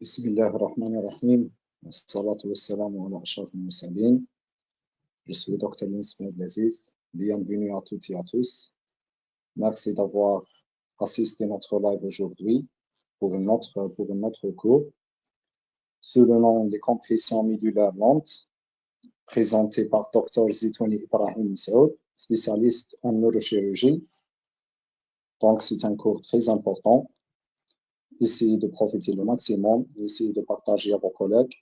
بسم الله الرحمن الرحيم والصلاة والسلام على أشرف المرسلين. Je suis Dr. Younes Abdelaziz. Bienvenue à toutes et à tous. Merci d'avoir assisté à notre live aujourd'hui pour un autre cours sous le nom des compressions médulaires lentes, présenté par Dr. Zitouni Ibrahim Saoud, spécialiste en neurochirurgie. Donc, c'est un cours très important. Essayez de profiter le maximum, essayez de partager à vos collègues.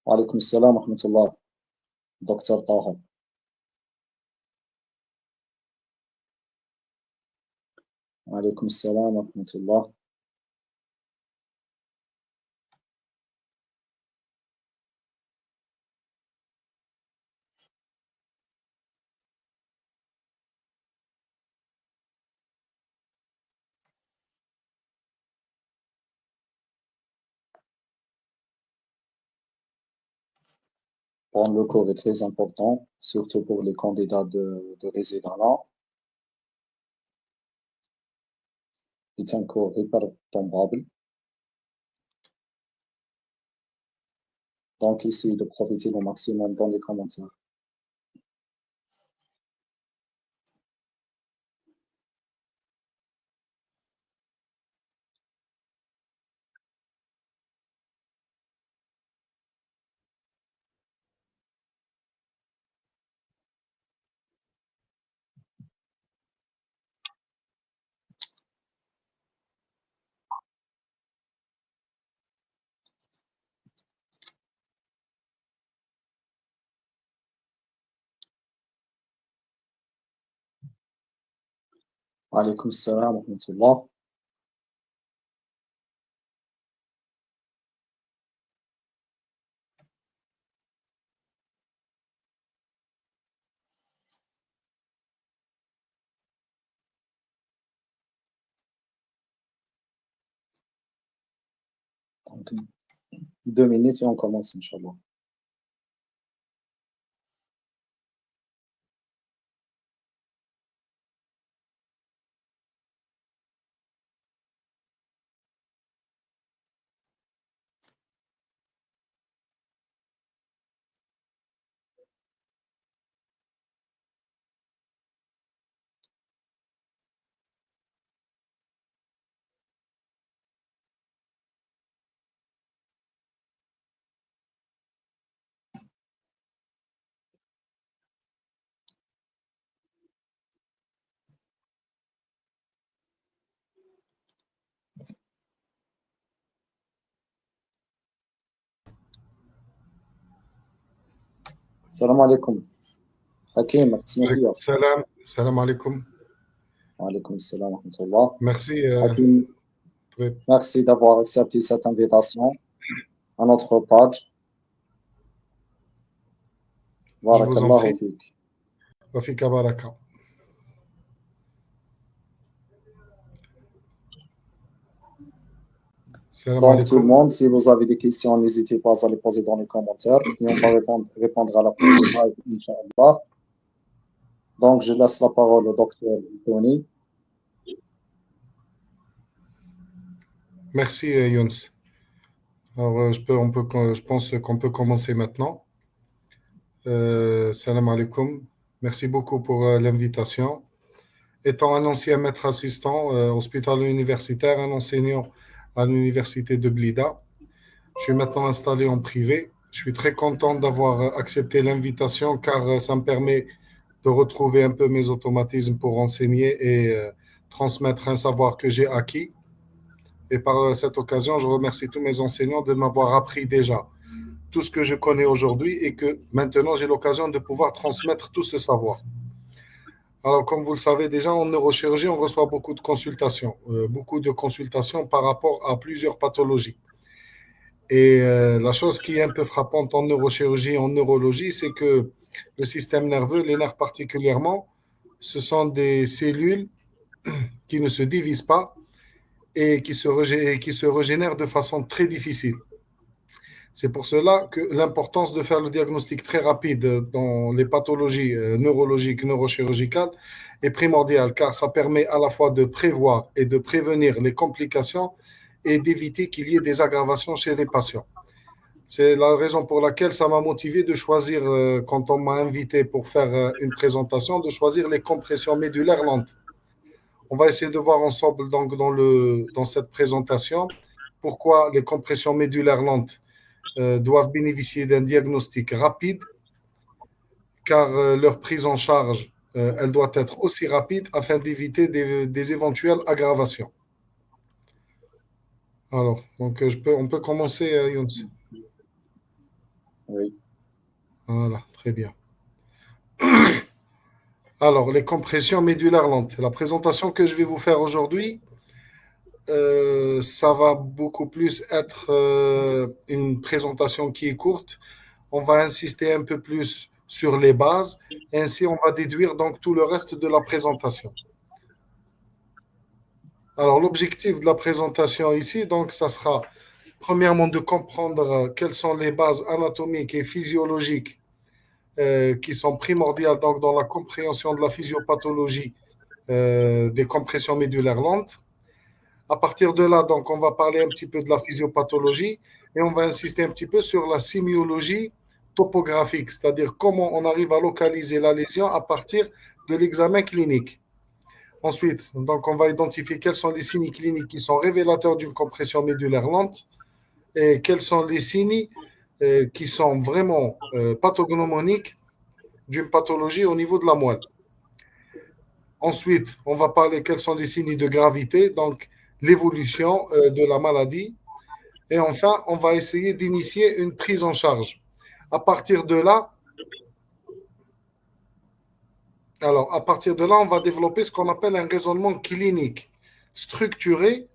وعليكم السلام ورحمة الله دكتور طه. وعليكم السلام ورحمة الله. Bon, le cours est très important, surtout pour les candidats de résidence. C'est un cours hyper tombable. Donc, essayez de profiter au maximum dans les commentaires. وعليكم السلام ورحمة الله. Donc, 2 minutes et on commence, Inch'Allah. السلام عليكم. حكيم تسمع فيا؟ السلام عليكم. وعليكم السلام ورحمة الله. Merci. حكيم, merci d'avoir accepté cette invitation à notre page. Je vous en Barakallahu prie. fik. Wa fika baraka. Salam Donc, tout le alaikum. monde, si vous avez des questions, n'hésitez pas à les poser dans les commentaires et on va répondre à la prochaine live, Inch'Allah. Donc, je laisse la parole au docteur Tony. Merci Younes. Alors, je pense qu'on peut commencer maintenant. Salam alaikum. Merci beaucoup pour l'invitation. Étant un ancien maître assistant hospitalo-universitaire, un enseignant à l'université de Blida, je suis maintenant installé en privé. Je suis très content d'avoir accepté l'invitation car ça me permet de retrouver un peu mes automatismes pour enseigner et transmettre un savoir que j'ai acquis. Et par cette occasion, je remercie tous mes enseignants de m'avoir appris déjà tout ce que je connais aujourd'hui et que maintenant j'ai l'occasion de pouvoir transmettre tout ce savoir. Alors, comme vous le savez déjà, en neurochirurgie, on reçoit beaucoup de consultations par rapport à plusieurs pathologies. Et la chose qui est un peu frappante en neurochirurgie et en neurologie, c'est que le système nerveux, les nerfs particulièrement, ce sont des cellules qui ne se divisent pas et qui se régénèrent de façon très difficile. C'est pour cela que l'importance de faire le diagnostic très rapide dans les pathologies neurologiques, neurochirurgicales est primordiale, car ça permet à la fois de prévoir et de prévenir les complications et d'éviter qu'il y ait des aggravations chez les patients. C'est la raison pour laquelle ça m'a motivé de choisir, quand on m'a invité pour faire une présentation, de choisir les compressions médulaires lentes. On va essayer de voir ensemble donc dans cette présentation pourquoi les compressions médulaires lentes doivent bénéficier d'un diagnostic rapide, car leur prise en charge, elle doit être aussi rapide afin d'éviter des éventuelles aggravations. Alors, donc on peut commencer, Younes. Oui. Voilà, très bien. Alors, les compressions médulaires lentes. La présentation que je vais vous faire aujourd'hui, ça va beaucoup plus être une présentation qui est courte. On va insister un peu plus sur les bases. Ainsi, on va déduire donc tout le reste de la présentation. Alors, l'objectif de la présentation ici, donc, ça sera premièrement de comprendre quelles sont les bases anatomiques et physiologiques qui sont primordiales donc, dans la compréhension de la physiopathologie des compressions médulaires lentes. À partir de là, donc, on va parler un petit peu de la physiopathologie et on va insister un petit peu sur la sémiologie topographique, c'est-à-dire comment on arrive à localiser la lésion à partir de l'examen clinique. Ensuite, donc, on va identifier quels sont les signes cliniques qui sont révélateurs d'une compression médulaire lente et quels sont les signes qui sont vraiment pathognomoniques d'une pathologie au niveau de la moelle. Ensuite, on va parler quels sont les signes de gravité, donc l'évolution de la maladie. Et enfin, on va essayer d'initier une prise en charge. À partir de là, on va développer ce qu'on appelle un raisonnement clinique structuré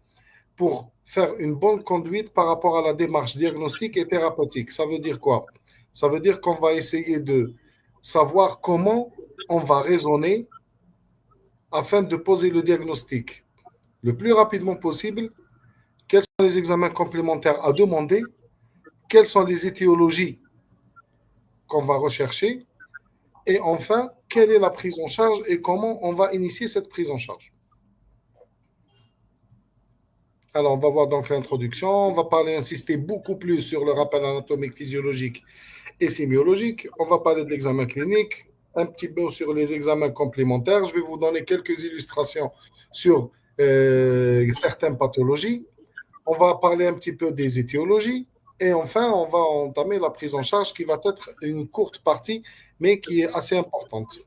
pour faire une bonne conduite par rapport à la démarche diagnostique et thérapeutique. Ça veut dire quoi? Ça veut dire qu'on va essayer de savoir comment on va raisonner afin de poser le diagnostic le plus rapidement possible, quels sont les examens complémentaires à demander, quelles sont les étiologies qu'on va rechercher, et enfin, quelle est la prise en charge et comment on va initier cette prise en charge. Alors, on va voir donc l'introduction, on va insister beaucoup plus sur le rappel anatomique, physiologique et sémiologique, on va parler de l'examen clinique, un petit peu sur les examens complémentaires, je vais vous donner quelques illustrations sur certaines pathologies, on va parler un petit peu des étiologies, et enfin, on va entamer la prise en charge qui va être une courte partie, mais qui est assez importante.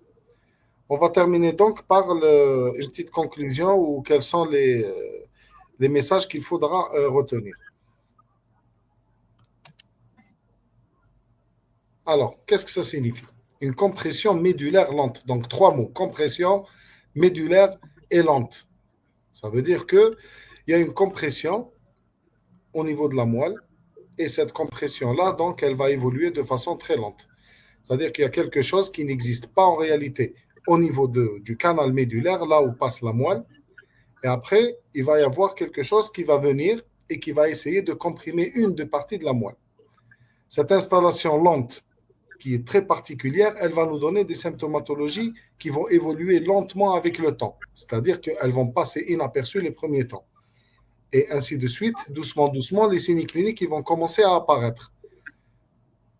On va terminer donc par une petite conclusion ou quels sont les messages qu'il faudra retenir. Alors, qu'est-ce que ça signifie? Une compression médulaire lente. Donc, 3 mots, compression, médulaire et lente. Ça veut dire qu'il y a une compression au niveau de la moelle et cette compression-là, donc, elle va évoluer de façon très lente. C'est-à-dire qu'il y a quelque chose qui n'existe pas en réalité au niveau du canal médulaire, là où passe la moelle. Et après, il va y avoir quelque chose qui va venir et qui va essayer de comprimer une des parties de la moelle. Cette installation lente, qui est très particulière, elle va nous donner des symptomatologies qui vont évoluer lentement avec le temps. C'est-à-dire qu'elles vont passer inaperçues les premiers temps. Et ainsi de suite, doucement, doucement, les signes cliniques ils vont commencer à apparaître.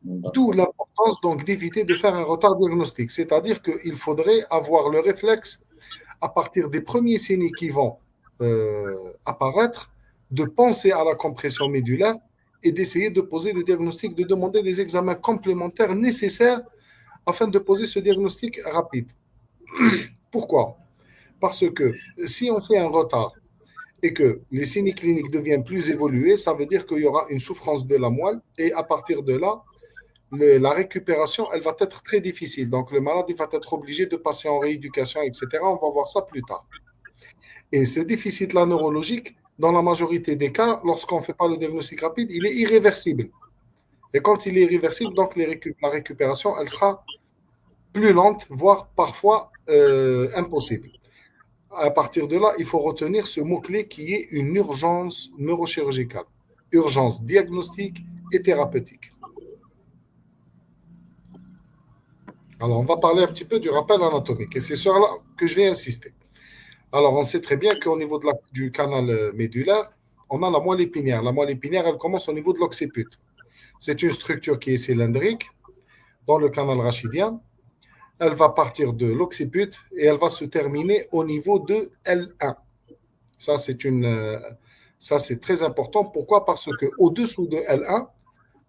D'où l'importance donc d'éviter de faire un retard diagnostique. C'est-à-dire qu'il faudrait avoir le réflexe, à partir des premiers signes qui vont apparaître, de penser à la compression médulaire et d'essayer de poser le diagnostic, de demander les examens complémentaires nécessaires afin de poser ce diagnostic rapide. Pourquoi? Parce que si on fait un retard et que les signes cliniques deviennent plus évolués, ça veut dire qu'il y aura une souffrance de la moelle et à partir de là, la récupération, elle va être très difficile. Donc, le malade il va être obligé de passer en rééducation, etc. On va voir ça plus tard. Et ce déficit-là neurologique, dans la majorité des cas, lorsqu'on ne fait pas le diagnostic rapide, il est irréversible. Et quand il est irréversible, donc la récupération, elle sera plus lente, voire parfois impossible. À partir de là, il faut retenir ce mot-clé qui est une urgence neurochirurgicale. Urgence diagnostique et thérapeutique. Alors, on va parler un petit peu du rappel anatomique et c'est sur là que je vais insister. Alors, on sait très bien qu'au niveau du canal médulaire, on a la moelle épinière. La moelle épinière, elle commence au niveau de l'occiput. C'est une structure qui est cylindrique dans le canal rachidien. Elle va partir de l'occiput et elle va se terminer au niveau de L1. Ça, c'est très important. Pourquoi? Parce qu'au-dessous de L1,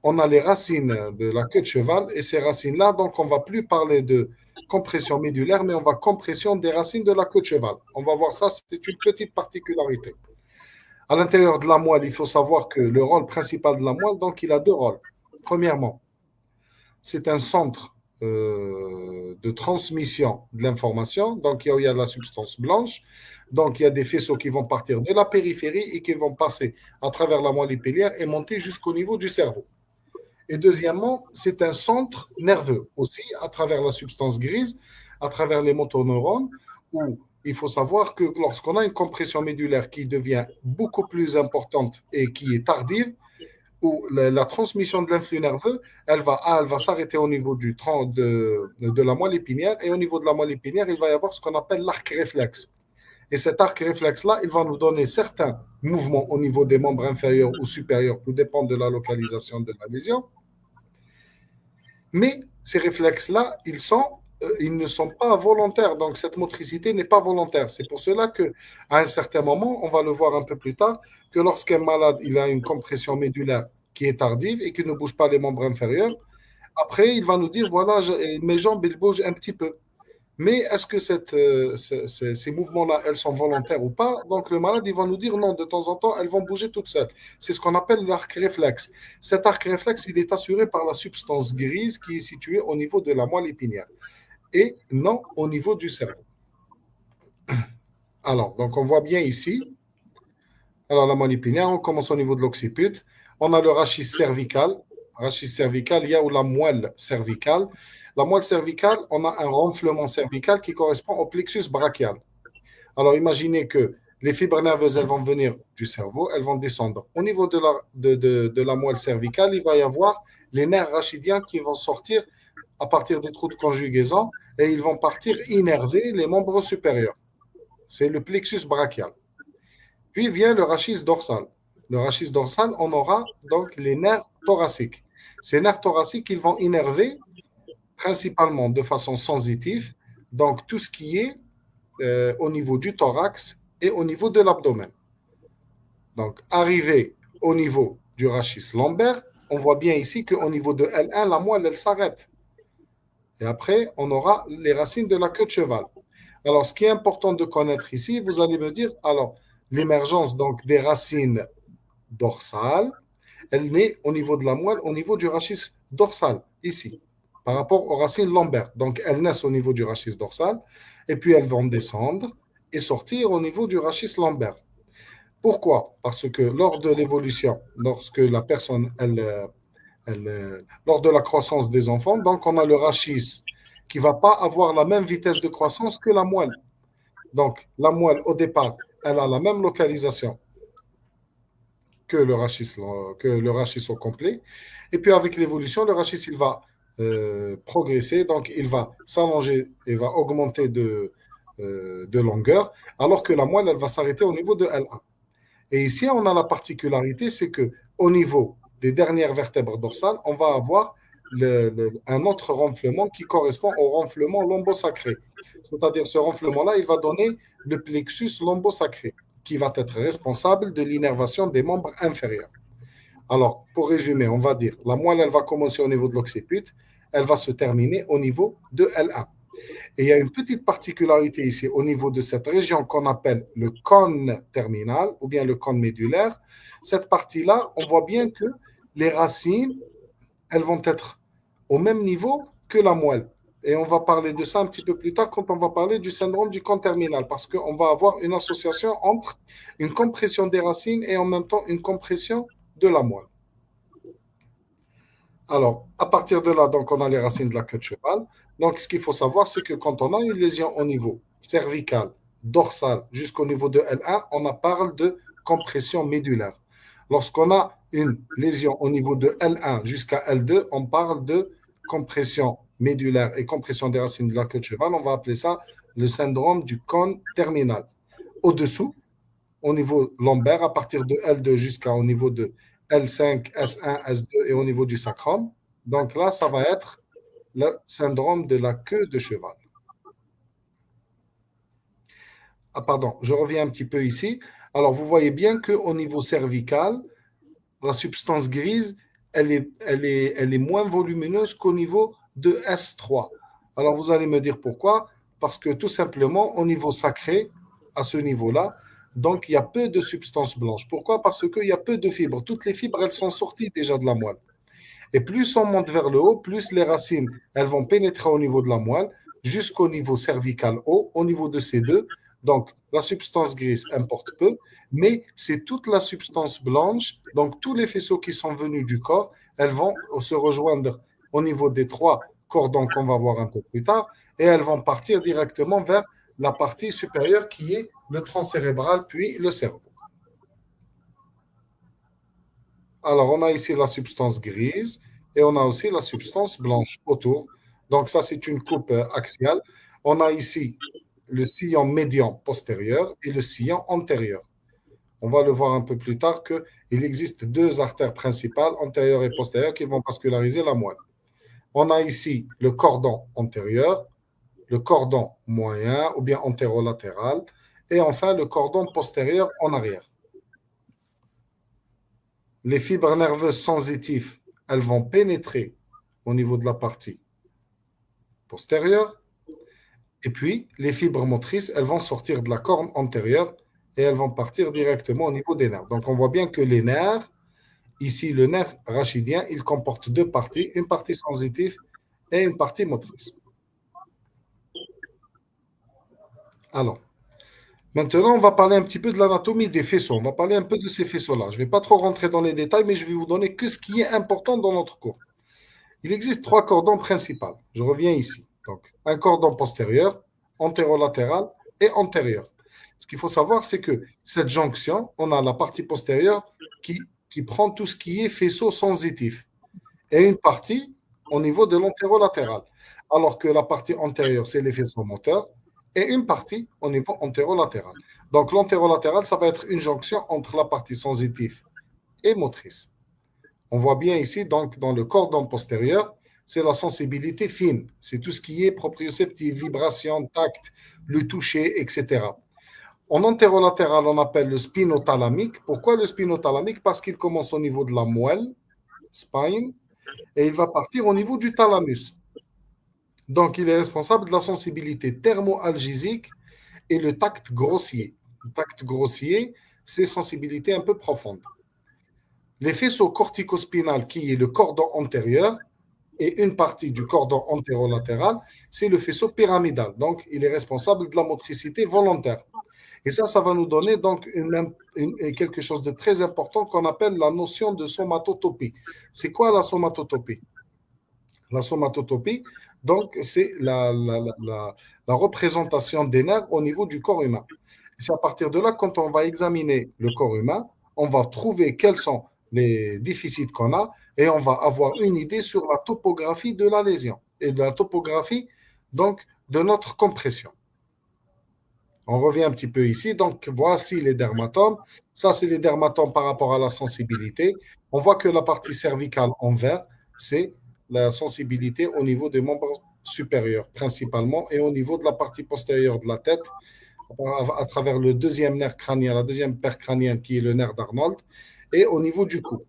on a les racines de la queue de cheval et ces racines-là, donc on ne va plus parler de compression médulaire, mais on va compression des racines de la queue de cheval. On va voir ça, c'est une petite particularité. À l'intérieur de la moelle, il faut savoir que le rôle principal de la moelle, donc il a deux rôles. Premièrement, c'est un centre de transmission de l'information. Donc, il y a de la substance blanche. Donc, il y a des faisceaux qui vont partir de la périphérie et qui vont passer à travers la moelle épinière et monter jusqu'au niveau du cerveau. Et deuxièmement, c'est un centre nerveux aussi, à travers la substance grise, à travers les motoneurones, où il faut savoir que lorsqu'on a une compression médulaire qui devient beaucoup plus importante et qui est tardive, où la transmission de l'influx nerveux, elle va s'arrêter au niveau de la moelle épinière, et au niveau de la moelle épinière, il va y avoir ce qu'on appelle l'arc réflexe. Et cet arc réflexe-là, il va nous donner certains mouvements au niveau des membres inférieurs ou supérieurs, tout dépend de la localisation de la lésion. Mais ces réflexes-là, ils ne sont pas volontaires. Donc, cette motricité n'est pas volontaire. C'est pour cela qu'à un certain moment, on va le voir un peu plus tard, que lorsqu'un malade il a une compression médulaire qui est tardive et qui ne bouge pas les membres inférieurs, après, il va nous dire, voilà, mes jambes, ils bougent un petit peu. Mais est-ce que ces mouvements-là, elles sont volontaires ou pas? Donc, le malade, il va nous dire non, de temps en temps, elles vont bouger toutes seules. C'est ce qu'on appelle l'arc réflexe. Cet arc réflexe, il est assuré par la substance grise qui est située au niveau de la moelle épinière et non au niveau du cerveau. Alors, donc, on voit bien ici. Alors, la moelle épinière, on commence au niveau de l'occiput. On a le rachis cervical. Rachis cervical, il y a la moelle cervicale. La moelle cervicale, on a un renflement cervical qui correspond au plexus brachial. Alors, imaginez que les fibres nerveuses, elles vont venir du cerveau, elles vont descendre. Au niveau de la moelle cervicale, il va y avoir les nerfs rachidiens qui vont sortir à partir des trous de conjugaison et ils vont partir innerver les membres supérieurs. C'est le plexus brachial. Puis vient le rachis dorsal. Le rachis dorsal, on aura donc les nerfs thoraciques. Ces nerfs thoraciques, ils vont innerver principalement de façon sensitive, donc tout ce qui est au niveau du thorax et au niveau de l'abdomen. Donc, arrivé au niveau du rachis lombaire, on voit bien ici qu'au niveau de L1, la moelle, elle s'arrête. Et après, on aura les racines de la queue de cheval. Alors, ce qui est important de connaître ici, vous allez me dire, alors, l'émergence donc des racines dorsales, elle naît au niveau de la moelle, au niveau du rachis dorsal, ici, par rapport aux racines lombaires. Donc, elles naissent au niveau du rachis dorsal, et puis elles vont descendre et sortir au niveau du rachis lombaire. Pourquoi? Parce que lors de l'évolution, lorsque la personne, lors de la croissance des enfants, donc on a le rachis qui ne va pas avoir la même vitesse de croissance que la moelle. Donc, la moelle, au départ, elle a la même localisation que le rachis au complet. Et puis, avec l'évolution, le rachis, il va progresser, donc il va s'allonger et va augmenter de longueur, alors que la moelle, elle va s'arrêter au niveau de L1. Et ici, on a la particularité, c'est qu'au niveau des dernières vertèbres dorsales, on va avoir un autre renflement qui correspond au renflement lombosacré. C'est-à-dire, ce renflement-là, il va donner le plexus lombosacré, qui va être responsable de l'innervation des membres inférieurs. Alors, pour résumer, on va dire, la moelle, elle va commencer au niveau de l'occiput, elle va se terminer au niveau de L1. Et il y a une petite particularité ici au niveau de cette région qu'on appelle le cône terminal ou bien le cône médulaire. Cette partie-là, on voit bien que les racines, elles vont être au même niveau que la moelle. Et on va parler de ça un petit peu plus tard quand on va parler du syndrome du cône terminal, parce qu'on va avoir une association entre une compression des racines et en même temps une compression de la moelle. Alors, à partir de là, donc, on a les racines de la queue de cheval. Donc, ce qu'il faut savoir, c'est que quand on a une lésion au niveau cervical, dorsal, jusqu'au niveau de L1, on parle de compression médulaire. Lorsqu'on a une lésion au niveau de L1 jusqu'à L2, on parle de compression médulaire et compression des racines de la queue cheval. On va appeler ça le syndrome du cône terminal. Au-dessous, au niveau lombaire, à partir de L2 jusqu'au niveau de L5, S1, S2 et au niveau du sacrum. Donc là, ça va être le syndrome de la queue de cheval. Ah, pardon, je reviens un petit peu ici. Alors, vous voyez bien qu'au niveau cervical, la substance grise, elle est moins volumineuse qu'au niveau de S3. Alors, vous allez me dire pourquoi? Parce que tout simplement, au niveau sacré, à ce niveau-là, donc il y a peu de substance blanche. Pourquoi? Parce qu'il y a peu de fibres. Toutes les fibres, elles sont sorties déjà de la moelle. Et plus on monte vers le haut, plus les racines, elles vont pénétrer au niveau de la moelle, jusqu'au niveau cervical haut, au niveau de ces deux. Donc, la substance grise importe peu, mais c'est toute la substance blanche, donc tous les faisceaux qui sont venus du corps, elles vont se rejoindre au niveau des trois cordons qu'on va voir un peu plus tard, et elles vont partir directement vers la partie supérieure qui est le tronc cérébral, puis le cerveau. Alors, on a ici la substance grise et on a aussi la substance blanche autour. Donc, ça, c'est une coupe axiale. On a ici le sillon médian postérieur et le sillon antérieur. On va le voir un peu plus tard qu'il existe deux artères principales, antérieure et postérieure, qui vont vasculariser la moelle. On a ici le cordon antérieur, le cordon moyen ou bien antérolatéral, et enfin le cordon postérieur en arrière. Les fibres nerveuses sensitives, elles vont pénétrer au niveau de la partie postérieure. Et puis, les fibres motrices, elles vont sortir de la corne antérieure et elles vont partir directement au niveau des nerfs. Donc, on voit bien que les nerfs, ici, le nerf rachidien, il comporte deux parties, une partie sensitive et une partie motrice. Alors, maintenant, on va parler un petit peu de l'anatomie des faisceaux. On va parler un peu de ces faisceaux-là. Je ne vais pas trop rentrer dans les détails, mais je vais vous donner que ce qui est important dans notre cours. Il existe trois cordons principaux. Je reviens ici. Donc, un cordon postérieur, antérolatéral et antérieur. Ce qu'il faut savoir, c'est que cette jonction, on a la partie postérieure qui prend tout ce qui est faisceau sensitif et une partie au niveau de l'antérolatéral. Alors que la partie antérieure, c'est les faisceaux moteurs et une partie au niveau antérolatéral. Donc, l'antérolatéral, ça va être une jonction entre la partie sensitive et motrice. On voit bien ici, donc, dans le cordon postérieur, c'est la sensibilité fine. C'est tout ce qui est proprioceptif, vibration, tact, le toucher, etc. En antérolatéral, on appelle le spinothalamique. Pourquoi le spinothalamique? Parce qu'il commence au niveau de la moelle, spine, et il va partir au niveau du thalamus. Donc, il est responsable de la sensibilité thermoalgésique et le tact grossier. Le tact grossier, c'est sensibilité un peu profonde. Les faisceaux corticospinal, qui est le cordon antérieur, et une partie du cordon antérolatéral, c'est le faisceau pyramidal. Donc, il est responsable de la motricité volontaire. Et ça va nous donner donc quelque chose de très important qu'on appelle la notion de somatotopie. C'est quoi la somatotopie? La somatotopie, donc, c'est la représentation des nerfs au niveau du corps humain. C'est à partir de là, quand on va examiner le corps humain, on va trouver quels sont les déficits qu'on a et on va avoir une idée sur la topographie de la lésion et de la topographie donc de notre compression. On revient un petit peu ici. Donc, voici les dermatomes. Ça, c'est les dermatomes par rapport à la sensibilité. On voit que la partie cervicale en vert, c'est la sensibilité au niveau des membres supérieurs principalement et au niveau de la partie postérieure de la tête à travers le deuxième nerf crânien, la deuxième paire crânienne qui est le nerf d'Arnold et au niveau du cou.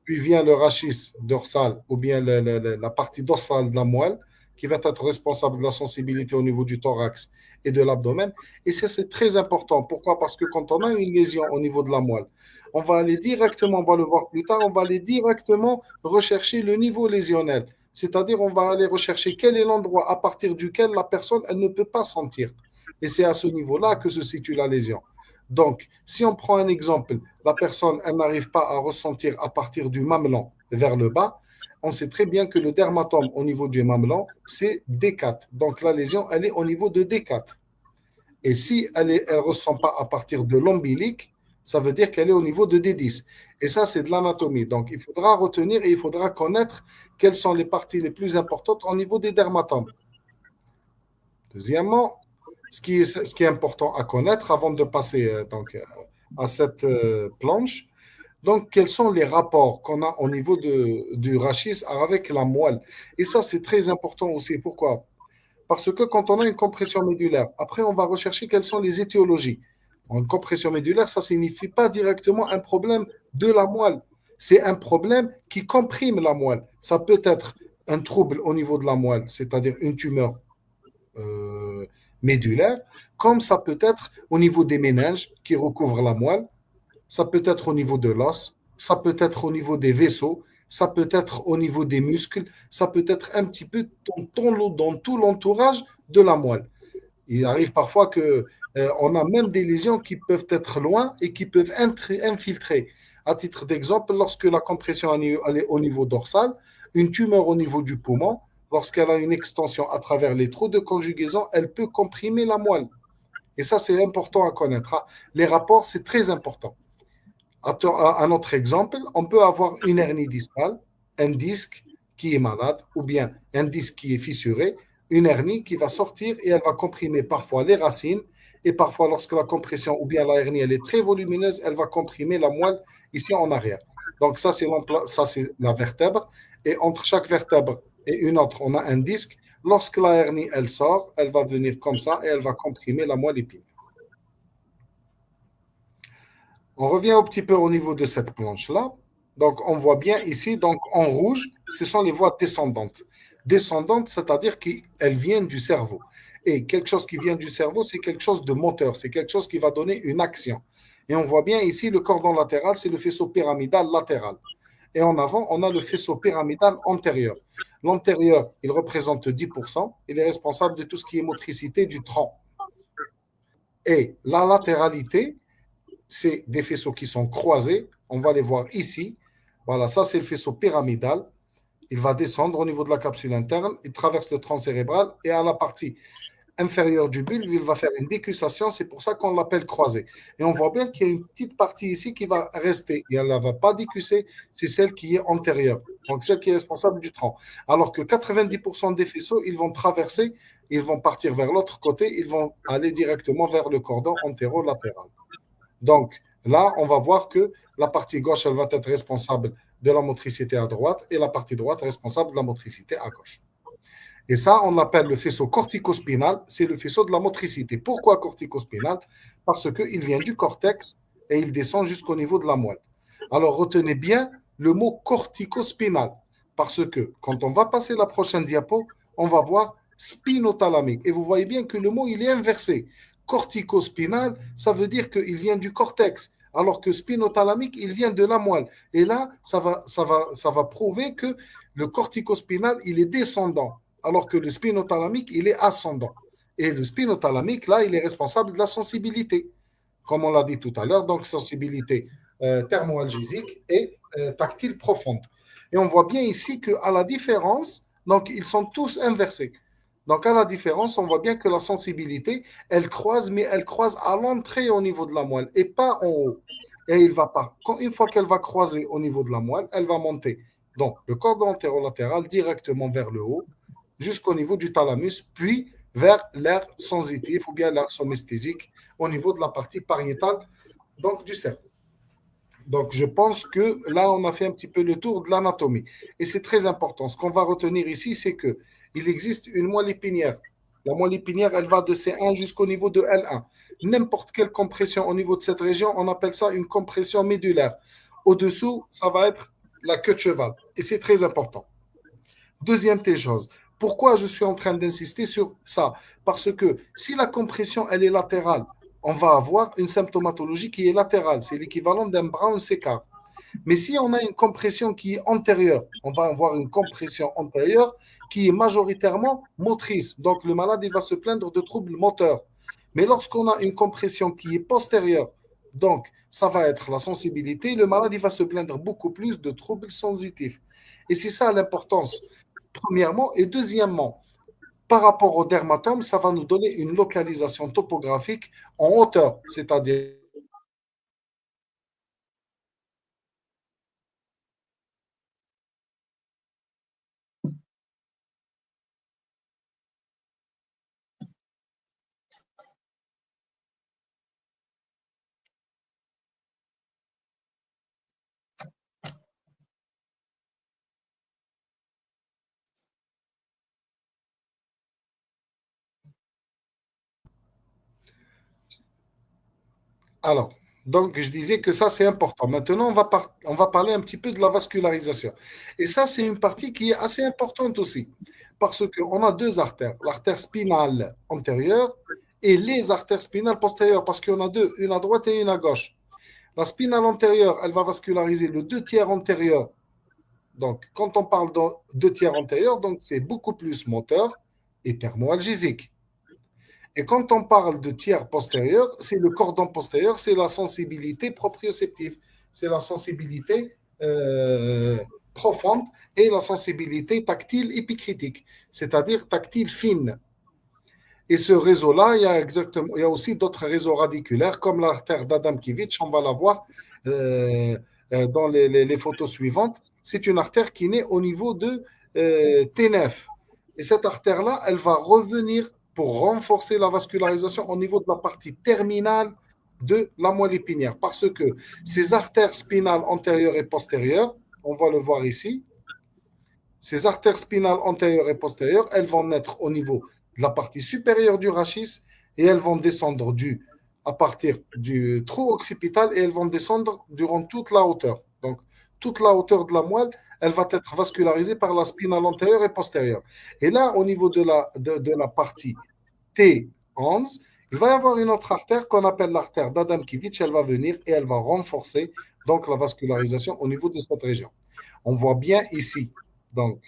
Puis vient le rachis dorsal ou bien la partie dorsale de la moelle qui va être responsable de la sensibilité au niveau du thorax et de l'abdomen. Et ça, c'est très important. Pourquoi? Parce que quand on a une lésion au niveau de la moelle, on va aller directement, on va le voir plus tard, on va aller directement rechercher le niveau lésionnel. C'est-à-dire, on va aller rechercher quel est l'endroit à partir duquel la personne, elle ne peut pas sentir. Et c'est à ce niveau-là que se situe la lésion. Donc, si on prend un exemple, la personne, elle n'arrive pas à ressentir à partir du mamelon vers le bas, on sait très bien que le dermatome au niveau du mamelon, c'est D4. Donc, la lésion, elle est au niveau de D4. Et si elle ne ressent pas à partir de l'ombilic, ça veut dire qu'elle est au niveau de D10. Et ça, c'est de l'anatomie. Donc, il faudra retenir et il faudra connaître quelles sont les parties les plus importantes au niveau des dermatomes. Deuxièmement, ce qui est important à connaître avant de passer à cette planche, donc quels sont les rapports qu'on a au niveau du rachis avec la moelle. Et ça, c'est très important aussi. Pourquoi? Parce que quand on a une compression médulaire, après, on va rechercher quelles sont les étiologies. Une compression médulaire, ça ne signifie pas directement un problème de la moelle. C'est un problème qui comprime la moelle. Ça peut être un trouble au niveau de la moelle, c'est-à-dire une tumeur euh, médulaire, comme ça peut être au niveau des méninges qui recouvrent la moelle, ça peut être au niveau de l'os, ça peut être au niveau des vaisseaux, ça peut être au niveau des muscles, ça peut être un petit peu dans tout l'entourage de la moelle. Il arrive parfois que on a même des lésions qui peuvent être loin et qui peuvent infiltrer. À titre d'exemple, lorsque la compression elle est au niveau dorsal, une tumeur au niveau du poumon, lorsqu'elle a une extension à travers les trous de conjugaison, elle peut comprimer la moelle. Et ça, c'est important à connaître, hein. Les rapports, c'est très important. Un autre exemple, on peut avoir une hernie discale, un disque qui est malade, ou bien un disque qui est fissuré, une hernie qui va sortir et elle va comprimer parfois les racines, et parfois lorsque la compression ou bien la hernie elle est très volumineuse, elle va comprimer la moelle ici en arrière. Donc ça c'est la vertèbre, et entre chaque vertèbre et une autre, on a un disque. Lorsque la hernie elle sort, elle va venir comme ça et elle va comprimer la moelle épinière. On revient un petit peu au niveau de cette planche-là. Donc, on voit bien ici, donc en rouge, ce sont les voies descendantes. Descendantes, c'est-à-dire qu'elles viennent du cerveau. Et quelque chose qui vient du cerveau, c'est quelque chose de moteur, c'est quelque chose qui va donner une action. Et on voit bien ici, le cordon latéral, c'est le faisceau pyramidal latéral. Et en avant, on a le faisceau pyramidal antérieur. L'antérieur, il représente 10%. Il est responsable de tout ce qui est motricité du tronc. Et la latéralité, c'est des faisceaux qui sont croisés. On va les voir ici. Voilà, ça c'est le faisceau pyramidal. Il va descendre au niveau de la capsule interne, il traverse le tronc cérébral et à la partie inférieure du bulbe, il va faire une décussation. C'est pour ça qu'on l'appelle croisé. Et on voit bien qu'il y a une petite partie ici qui va rester et elle ne va pas décusser. C'est celle qui est antérieure, donc celle qui est responsable du tronc. Alors que 90% des faisceaux, ils vont traverser, ils vont partir vers l'autre côté, ils vont aller directement vers le cordon antéro-latéral. Donc là, on va voir que la partie gauche, elle va être responsable de la motricité à droite et la partie droite responsable de la motricité à gauche. Et ça, on l'appelle le faisceau corticospinal, c'est le faisceau de la motricité. Pourquoi corticospinal? Parce qu'il vient du cortex et il descend jusqu'au niveau de la moelle. Alors retenez bien le mot corticospinal, parce que quand on va passer la prochaine diapo, on va voir spinothalamique. Et vous voyez bien que le mot, il est inversé. Corticospinal, ça veut dire qu'il vient du cortex, alors que spinothalamique, il vient de la moelle. Et là, ça va prouver que le corticospinal, il est descendant, alors que le spinothalamique, il est ascendant. Et le spinothalamique, là, il est responsable de la sensibilité, comme on l'a dit tout à l'heure, donc sensibilité thermoalgésique et tactile profonde. Et on voit bien ici qu'à la différence, donc ils sont tous inversés. Donc, à la différence, on voit bien que la sensibilité, elle croise, mais elle croise à l'entrée au niveau de la moelle et pas en haut. Et il va pas. Une fois qu'elle va croiser au niveau de la moelle, elle va monter. Donc, le cordon antérolatéral directement vers le haut, jusqu'au niveau du thalamus, puis vers l'air sensitif ou bien l'air somesthésique au niveau de la partie pariétale, donc du cerveau. Donc, je pense que là, on a fait un petit peu le tour de l'anatomie. Et c'est très important. Ce qu'on va retenir ici, c'est que il existe une moelle épinière. La moelle épinière, elle va de C1 jusqu'au niveau de L1. N'importe quelle compression au niveau de cette région, on appelle ça une compression médulaire. Au-dessous, ça va être la queue de cheval. Et c'est très important. Deuxième des choses, pourquoi je suis en train d'insister sur ça? Parce que si la compression, elle est latérale, on va avoir une symptomatologie qui est latérale. C'est l'équivalent d'un Brown séquard. Mais si on a une compression qui est antérieure, on va avoir une compression antérieure qui est majoritairement motrice. Donc, le malade, il va se plaindre de troubles moteurs. Mais lorsqu'on a une compression qui est postérieure, donc ça va être la sensibilité, le malade, il va se plaindre beaucoup plus de troubles sensitifs. Et c'est ça l'importance, premièrement. Et deuxièmement, par rapport au dermatome, ça va nous donner une localisation topographique en hauteur, c'est-à-dire Alors, donc je disais que ça c'est important. Maintenant, on va parler un petit peu de la vascularisation. Et ça, c'est une partie qui est assez importante aussi, parce qu'on a deux artères, l'artère spinale antérieure et les artères spinales postérieures, parce qu'on a deux, une à droite et une à gauche. La spinale antérieure, elle va vasculariser le deux tiers antérieur. Donc, quand on parle de deux tiers antérieur, donc c'est beaucoup plus moteur et thermoalgésique. Et quand on parle de tiers postérieur, c'est le cordon postérieur, c'est la sensibilité proprioceptive, c'est la sensibilité profonde et la sensibilité tactile épicritique, c'est-à-dire tactile fine. Et ce réseau-là, il y a aussi d'autres réseaux radiculaires, comme l'artère d'Adamkiewicz, on va la voir euh, dans les photos suivantes. C'est une artère qui naît au niveau de T9. Et cette artère-là, elle va revenir pour renforcer la vascularisation au niveau de la partie terminale de la moelle épinière. Parce que ces artères spinales antérieures et postérieures, on va le voir ici, ces artères spinales antérieures et postérieures, elles vont naître au niveau de la partie supérieure du rachis et elles vont descendre à partir du trou occipital et elles vont descendre durant toute la hauteur. Donc, toute la hauteur de la moelle, elle va être vascularisée par la spinale antérieure et postérieure. Et là, au niveau de la partie T11, il va y avoir une autre artère qu'on appelle l'artère d'Adamkiewicz. Elle va venir et elle va renforcer donc la vascularisation au niveau de cette région. On voit bien ici donc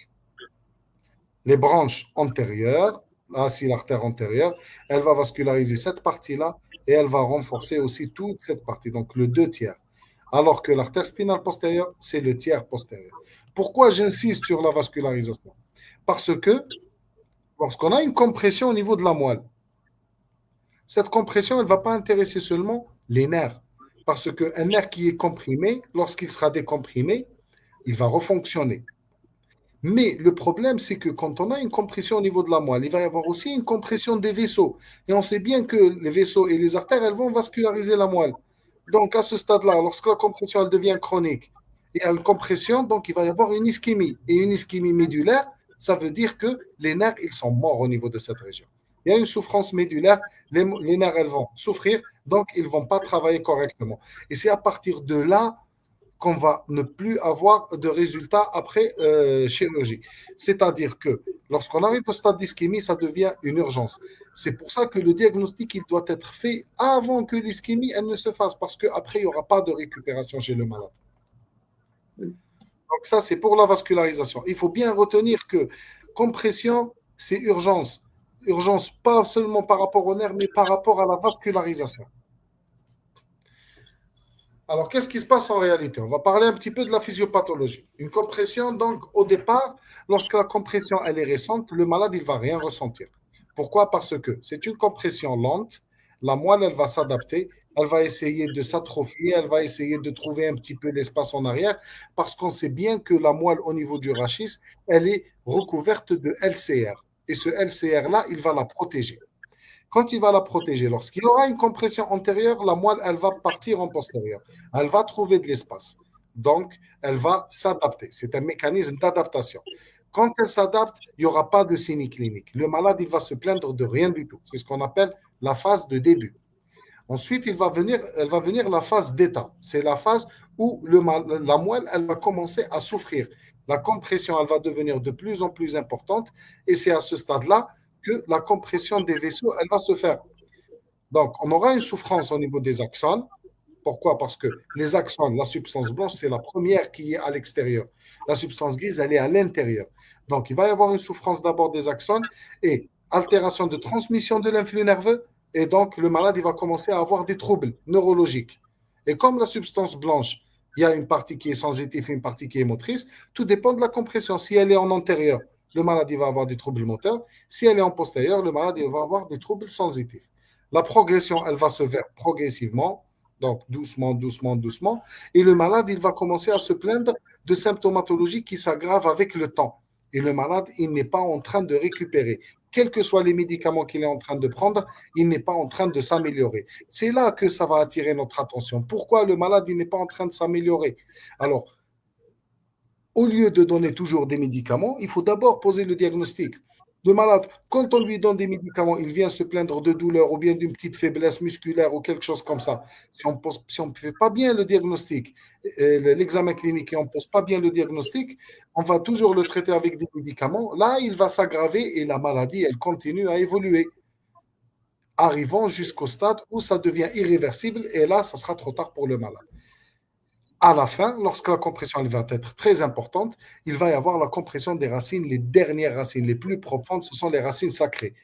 les branches antérieures, ainsi l'artère antérieure, elle va vasculariser cette partie-là et elle va renforcer aussi toute cette partie, donc le deux tiers. Alors que l'artère spinale postérieure, c'est le tiers postérieur. Pourquoi j'insiste sur la vascularisation? Parce que lorsqu'on a une compression au niveau de la moelle, cette compression, elle ne va pas intéresser seulement les nerfs. Parce qu'un nerf qui est comprimé, lorsqu'il sera décomprimé, il va refonctionner. Mais le problème, c'est que quand on a une compression au niveau de la moelle, il va y avoir aussi une compression des vaisseaux. Et on sait bien que les vaisseaux et les artères, elles vont vasculariser la moelle. Donc, à ce stade-là, lorsque la compression elle devient chronique, il y a une compression, donc il va y avoir une ischémie. Et une ischémie médulaire, ça veut dire que les nerfs, ils sont morts au niveau de cette région. Il y a une souffrance médulaire, les nerfs, elles vont souffrir, donc ils ne vont pas travailler correctement. Et c'est à partir de là qu'on va ne plus avoir de résultats après chirurgie. C'est-à-dire que lorsqu'on arrive au stade d'ischémie, ça devient une urgence. C'est pour ça que le diagnostic, il doit être fait avant que l'ischémie, elle ne se fasse, parce qu'après, il n'y aura pas de récupération chez le malade. Donc ça, c'est pour la vascularisation. Il faut bien retenir que compression, c'est urgence. Urgence pas seulement par rapport au nerf, mais par rapport à la vascularisation. Alors, qu'est-ce qui se passe en réalité? On va parler un petit peu de la physiopathologie. Une compression, donc, au départ, lorsque la compression elle est récente, le malade, il ne va rien ressentir. Pourquoi? Parce que c'est une compression lente, la moelle, elle va s'adapter, elle va essayer de s'atrophier, elle va essayer de trouver un petit peu l'espace en arrière, parce qu'on sait bien que la moelle au niveau du rachis, elle est recouverte de LCR. Et ce LCR-là, il va la protéger. Quand il va la protéger, lorsqu'il aura une compression antérieure, la moelle, elle va partir en postérieur. Elle va trouver de l'espace. Donc, elle va s'adapter. C'est un mécanisme d'adaptation. Quand elle s'adapte, il n'y aura pas de signe clinique. Le malade, il va se plaindre de rien du tout. C'est ce qu'on appelle la phase de début. Ensuite, elle va venir la phase d'état. C'est la phase où la moelle, elle va commencer à souffrir. La compression, elle va devenir de plus en plus importante et c'est à ce stade-là que la compression des vaisseaux, elle va se faire. Donc, on aura une souffrance au niveau des axones. Pourquoi? Parce que les axones, la substance blanche, c'est la première qui est à l'extérieur. La substance grise, elle est à l'intérieur. Donc, il va y avoir une souffrance d'abord des axones et altération de transmission de l'influx nerveux. Et donc, le malade, il va commencer à avoir des troubles neurologiques. Et comme la substance blanche, il y a une partie qui est sensitive et une partie qui est motrice, tout dépend de la compression. Si elle est en antérieur, le malade il va avoir des troubles moteurs. Si elle est en postérieur, le malade il va avoir des troubles sensitifs. La progression, elle va se faire progressivement, donc doucement, doucement, doucement, et le malade, il va commencer à se plaindre de symptomatologie qui s'aggrave avec le temps. Et le malade, il n'est pas en train de récupérer. Quels que soient les médicaments qu'il est en train de prendre, il n'est pas en train de s'améliorer. C'est là que ça va attirer notre attention. Pourquoi le malade, il n'est pas en train de s'améliorer? Alors, au lieu de donner toujours des médicaments, il faut d'abord poser le diagnostic. Le malade, quand on lui donne des médicaments, il vient se plaindre de douleur ou bien d'une petite faiblesse musculaire ou quelque chose comme ça. Si on ne fait pas bien le diagnostic, l'examen clinique et on ne pose pas bien le diagnostic, on va toujours le traiter avec des médicaments. Là, il va s'aggraver et la maladie, elle continue à évoluer, arrivant jusqu'au stade où ça devient irréversible et là, ça sera trop tard pour le malade. À la fin, lorsque la compression elle va être très importante, il va y avoir la compression des racines, les dernières racines, les plus profondes, ce sont les racines sacrées.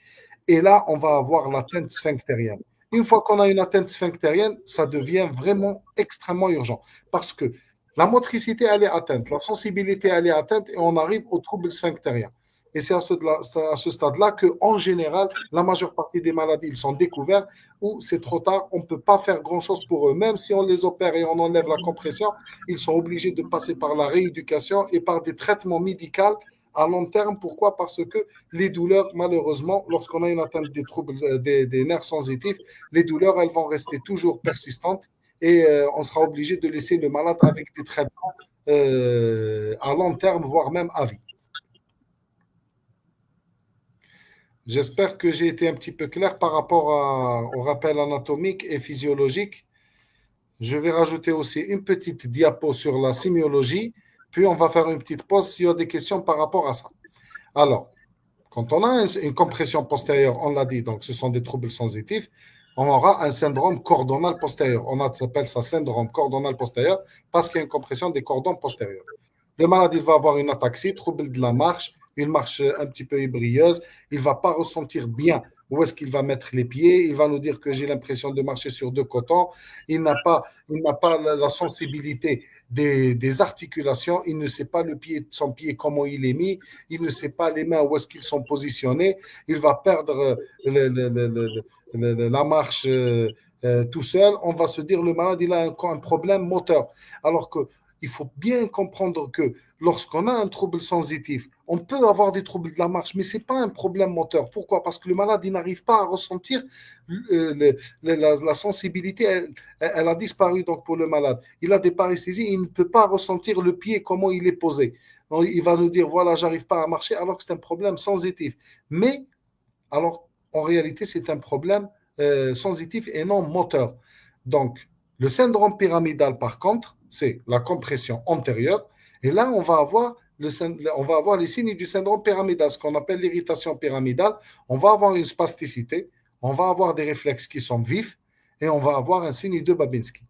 Et là, on va avoir l'atteinte sphinctérienne. Une fois qu'on a une atteinte sphinctérienne, ça devient vraiment extrêmement urgent parce que la motricité, elle est atteinte, la sensibilité, elle est atteinte et on arrive au trouble sphinctérien. Et c'est à ce stade-là qu'en général, la majeure partie des maladies, ils sont découverts ou c'est trop tard, on ne peut pas faire grand-chose pour eux. Même si on les opère et on enlève la compression, ils sont obligés de passer par la rééducation et par des traitements médicaux à long terme. Pourquoi? Parce que les douleurs, malheureusement, lorsqu'on a une atteinte des troubles des nerfs sensitifs, les douleurs, elles vont rester toujours persistantes et on sera obligé de laisser le malade avec des traitements à long terme, voire même à vie. J'espère que j'ai été un petit peu clair par rapport au rappel anatomique et physiologique. Je vais rajouter aussi une petite diapo sur la sémiologie, puis on va faire une petite pause s'il y a des questions par rapport à ça. Alors, quand on a une compression postérieure, on l'a dit, donc ce sont des troubles sensitifs, on aura un syndrome cordonal postérieur. On appelle ça syndrome cordonal postérieur parce qu'il y a une compression des cordons postérieurs. Le malade, il va avoir une ataxie, trouble de la marche, une marche un petit peu ébrieuse. Il ne va pas ressentir bien où est-ce qu'il va mettre les pieds. Il va nous dire que j'ai l'impression de marcher sur deux cotons. Il n'a pas la sensibilité des articulations. Il ne sait pas son pied, comment il est mis. Il ne sait pas les mains, où est-ce qu'ils sont positionnés. Il va perdre la marche tout seul. On va se dire le malade, il a un problème moteur. Alors que il faut bien comprendre que lorsqu'on a un trouble sensitif, on peut avoir des troubles de la marche, mais ce n'est pas un problème moteur. Pourquoi? Parce que le malade, il n'arrive pas à ressentir la sensibilité, elle a disparu donc pour le malade. Il a des paresthésies, il ne peut pas ressentir le pied, comment il est posé. Donc, il va nous dire, voilà, j'arrive pas à marcher, alors que c'est un problème sensitif. Mais, alors, en réalité, c'est un problème sensitif et non moteur. Donc, le syndrome pyramidal, par contre, c'est la compression antérieure. Et là, on va avoir les signes du syndrome pyramidal, ce qu'on appelle l'irritation pyramidale. On va avoir une spasticité, on va avoir des réflexes qui sont vifs et on va avoir un signe de Babinski.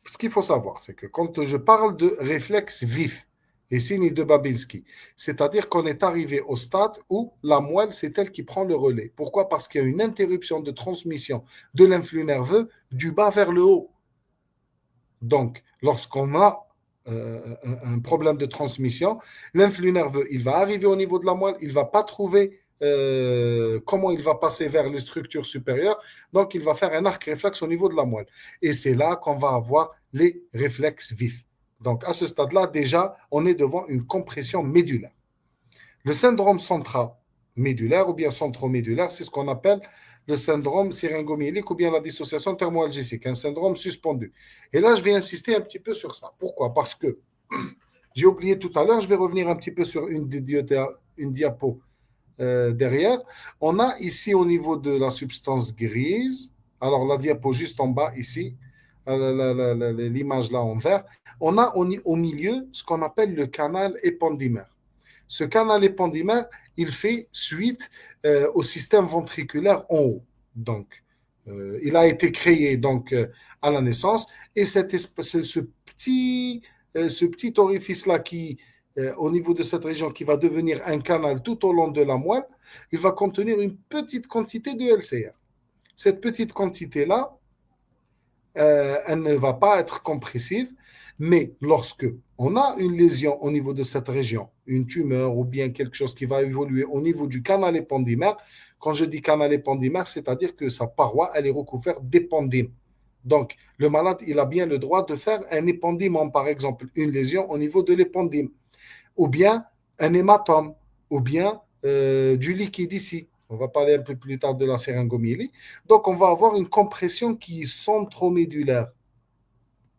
Ce qu'il faut savoir, c'est que quand je parle de réflexes vifs et signes de Babinski, c'est-à-dire qu'on est arrivé au stade où la moelle, c'est elle qui prend le relais. Pourquoi? Parce qu'il y a une interruption de transmission de l'influx nerveux du bas vers le haut. Donc, lorsqu'on a un problème de transmission, l'influx nerveux, il va arriver au niveau de la moelle, il ne va pas trouver comment il va passer vers les structures supérieures, donc il va faire un arc réflexe au niveau de la moelle. Et c'est là qu'on va avoir les réflexes vifs. Donc, à ce stade-là, déjà, on est devant une compression médulaire. Le syndrome central-médulaire ou bien centromédulaire, c'est ce qu'on appelle le syndrome syringomyélique ou bien la dissociation thermoalgésique, un syndrome suspendu. Et là, je vais insister un petit peu sur ça. Pourquoi? Parce que j'ai oublié tout à l'heure, je vais revenir un petit peu sur une diapo derrière. On a ici au niveau de la substance grise, alors la diapo juste en bas ici, l'image là en vert, on a au milieu ce qu'on appelle le canal épendymère. Ce canal épendymère, il fait suite au système ventriculaire en haut. Donc, il a été créé donc à la naissance et ce petit orifice-là qui, au niveau de cette région, qui va devenir un canal tout au long de la moelle, il va contenir une petite quantité de LCR. Cette petite quantité-là, elle ne va pas être compressive, mais lorsque on a une lésion au niveau de cette région, une tumeur ou bien quelque chose qui va évoluer au niveau du canal épendymère, quand je dis canal épendymère, c'est-à-dire que sa paroi, elle est recouverte d'épendyme. Donc, le malade, il a bien le droit de faire un épendymome, par exemple, une lésion au niveau de l'épendyme, ou bien un hématome, ou bien du liquide ici. On va parler un peu plus tard de la syringomyélie. Donc, on va avoir une compression qui est centromédulaire.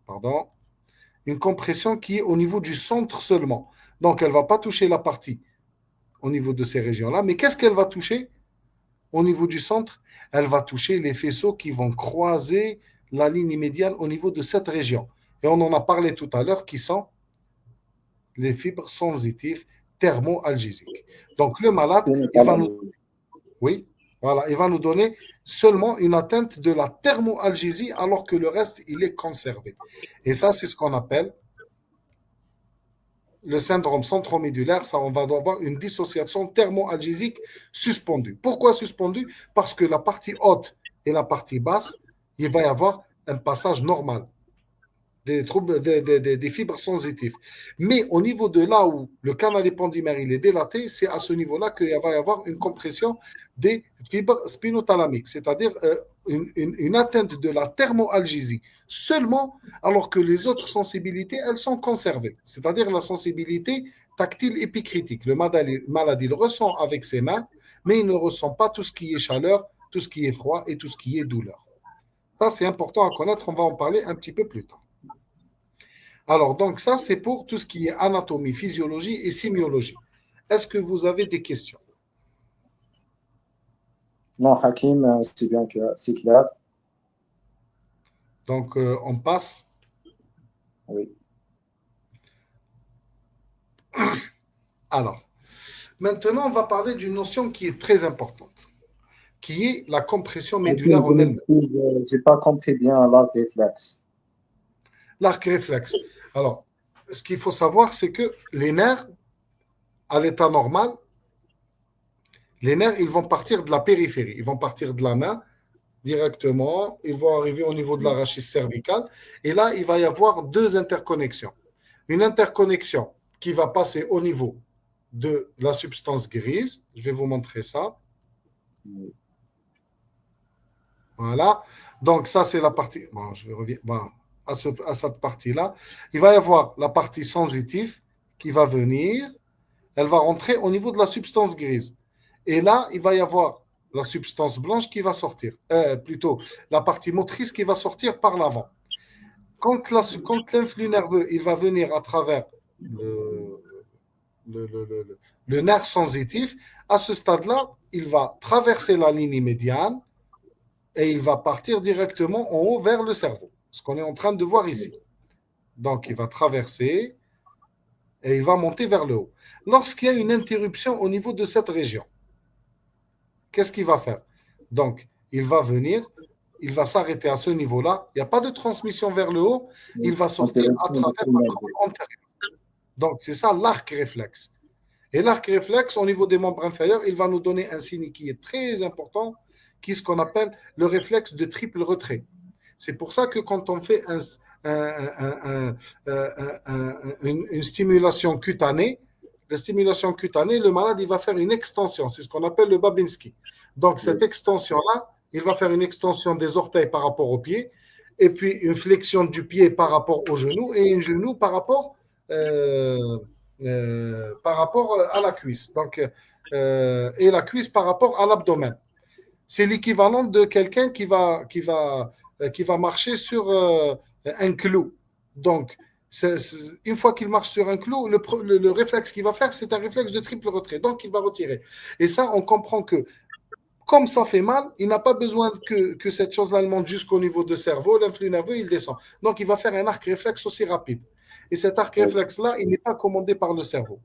Pardon. Une compression qui est au niveau du centre seulement. Donc, elle ne va pas toucher la partie au niveau de ces régions-là. Mais qu'est-ce qu'elle va toucher au niveau du centre? Elle va toucher les faisceaux qui vont croiser la ligne médiane au niveau de cette région. Et on en a parlé tout à l'heure, qui sont les fibres sensitives thermoalgésiques. Donc, le malade, il va nous, oui, voilà, il va nous donner seulement une atteinte de la thermoalgésie alors que le reste, il est conservé. Et ça, c'est ce qu'on appelle le syndrome centromédulaire. Ça, on va avoir une dissociation thermoalgésique suspendue. Pourquoi suspendue? Parce que la partie haute et la partie basse, il va y avoir un passage normal des troubles des fibres sensitives. Mais au niveau de là où le canal épendymère il est dilaté, c'est à ce niveau-là qu'il va y avoir une compression des fibres spinothalamiques, c'est-à-dire une atteinte de la thermoalgésie seulement, alors que les autres sensibilités, elles sont conservées, c'est-à-dire la sensibilité tactile épicritique. Le malade, il ressent avec ses mains, mais il ne ressent pas tout ce qui est chaleur, tout ce qui est froid et tout ce qui est douleur. Ça, c'est important à connaître, on va en parler un petit peu plus tard. Alors, donc ça, c'est pour tout ce qui est anatomie, physiologie et sémiologie. Est-ce que vous avez des questions? Non, Hakim, c'est bien clair, c'est clair. Donc, on passe. Oui. Alors, maintenant, on va parler d'une notion qui est très importante, qui est la compression Hakim, médulaire je en elle-même. m'excuse, j'ai pas compris bien l'arc réflexe. L'arc réflexe. Alors, ce qu'il faut savoir, c'est que les nerfs, à l'état normal, les nerfs, ils vont partir de la périphérie, ils vont partir de la main directement, ils vont arriver au niveau de la rachis cervicale, et là, il va y avoir deux interconnexions. Une interconnexion qui va passer au niveau de la substance grise, je vais vous montrer ça. Voilà. Donc, ça, c'est la partie. Bon, je vais revenir à cette partie-là. Il va y avoir la partie sensitive qui va venir. Elle va rentrer au niveau de la substance grise. Et là, il va y avoir la substance blanche qui va sortir. Plutôt, la partie motrice qui va sortir par l'avant. Quand l'influx nerveux, il va venir à travers le nerf sensitif, à ce stade-là, il va traverser la ligne médiane et il va partir directement en haut vers le cerveau, ce qu'on est en train de voir ici. Donc, il va traverser et il va monter vers le haut. Lorsqu'il y a une interruption au niveau de cette région, qu'est-ce qu'il va faire? Donc, il va venir, il va s'arrêter à ce niveau-là. Il n'y a pas de transmission vers le haut. Il va sortir à travers la membre antérieure. Donc, c'est ça l'arc réflexe. Et l'arc réflexe, au niveau des membres inférieurs, il va nous donner un signe qui est très important, qui est ce qu'on appelle le réflexe de triple retrait. C'est pour ça que quand on fait une stimulation cutanée, la stimulation cutanée, le malade il va faire une extension. C'est ce qu'on appelle le Babinski. Donc, cette extension-là, il va faire une extension des orteils par rapport au pied, et puis une flexion du pied par rapport au genou, et un genou par rapport à la cuisse. Donc, et la cuisse par rapport à l'abdomen. C'est l'équivalent de quelqu'un qui va marcher sur un clou. Donc, une fois qu'il marche sur un clou, le réflexe qu'il va faire, c'est un réflexe de triple retrait. Donc, il va retirer. Et ça, on comprend que comme ça fait mal, il n'a pas besoin que cette chose-là monte jusqu'au niveau du cerveau. L'influx nerveux, il descend. Donc, il va faire un arc réflexe aussi rapide. Et cet arc réflexe-là, il n'est pas commandé par le cerveau.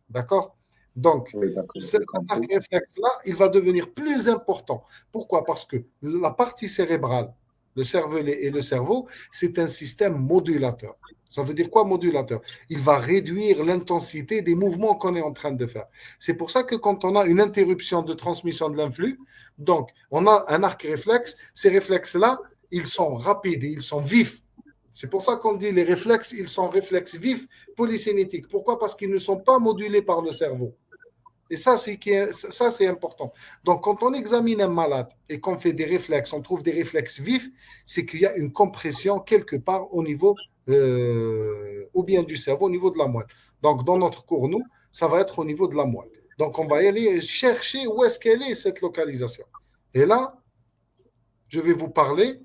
D'accord? Donc, cet arc réflexe-là, il va devenir plus important. Pourquoi? Parce que la partie cérébrale, le cervelet et le cerveau, c'est un système modulateur. Ça veut dire quoi, modulateur? Il va réduire l'intensité des mouvements qu'on est en train de faire. C'est pour ça que quand on a une interruption de transmission de l'influx, donc on a un arc réflexe, ces réflexes-là, ils sont rapides, ils sont vifs. C'est pour ça qu'on dit les réflexes, ils sont réflexes vifs, polycinétiques. Pourquoi? Parce qu'ils ne sont pas modulés par le cerveau. Et ça, c'est important. Donc, quand on examine un malade et qu'on fait des réflexes, on trouve des réflexes vifs, c'est qu'il y a une compression quelque part au niveau, ou bien du cerveau, au niveau de la moelle. Donc, dans notre cours, nous, ça va être au niveau de la moelle. Donc, on va y aller chercher où est-ce qu'elle est, cette localisation. Et là, je vais vous parler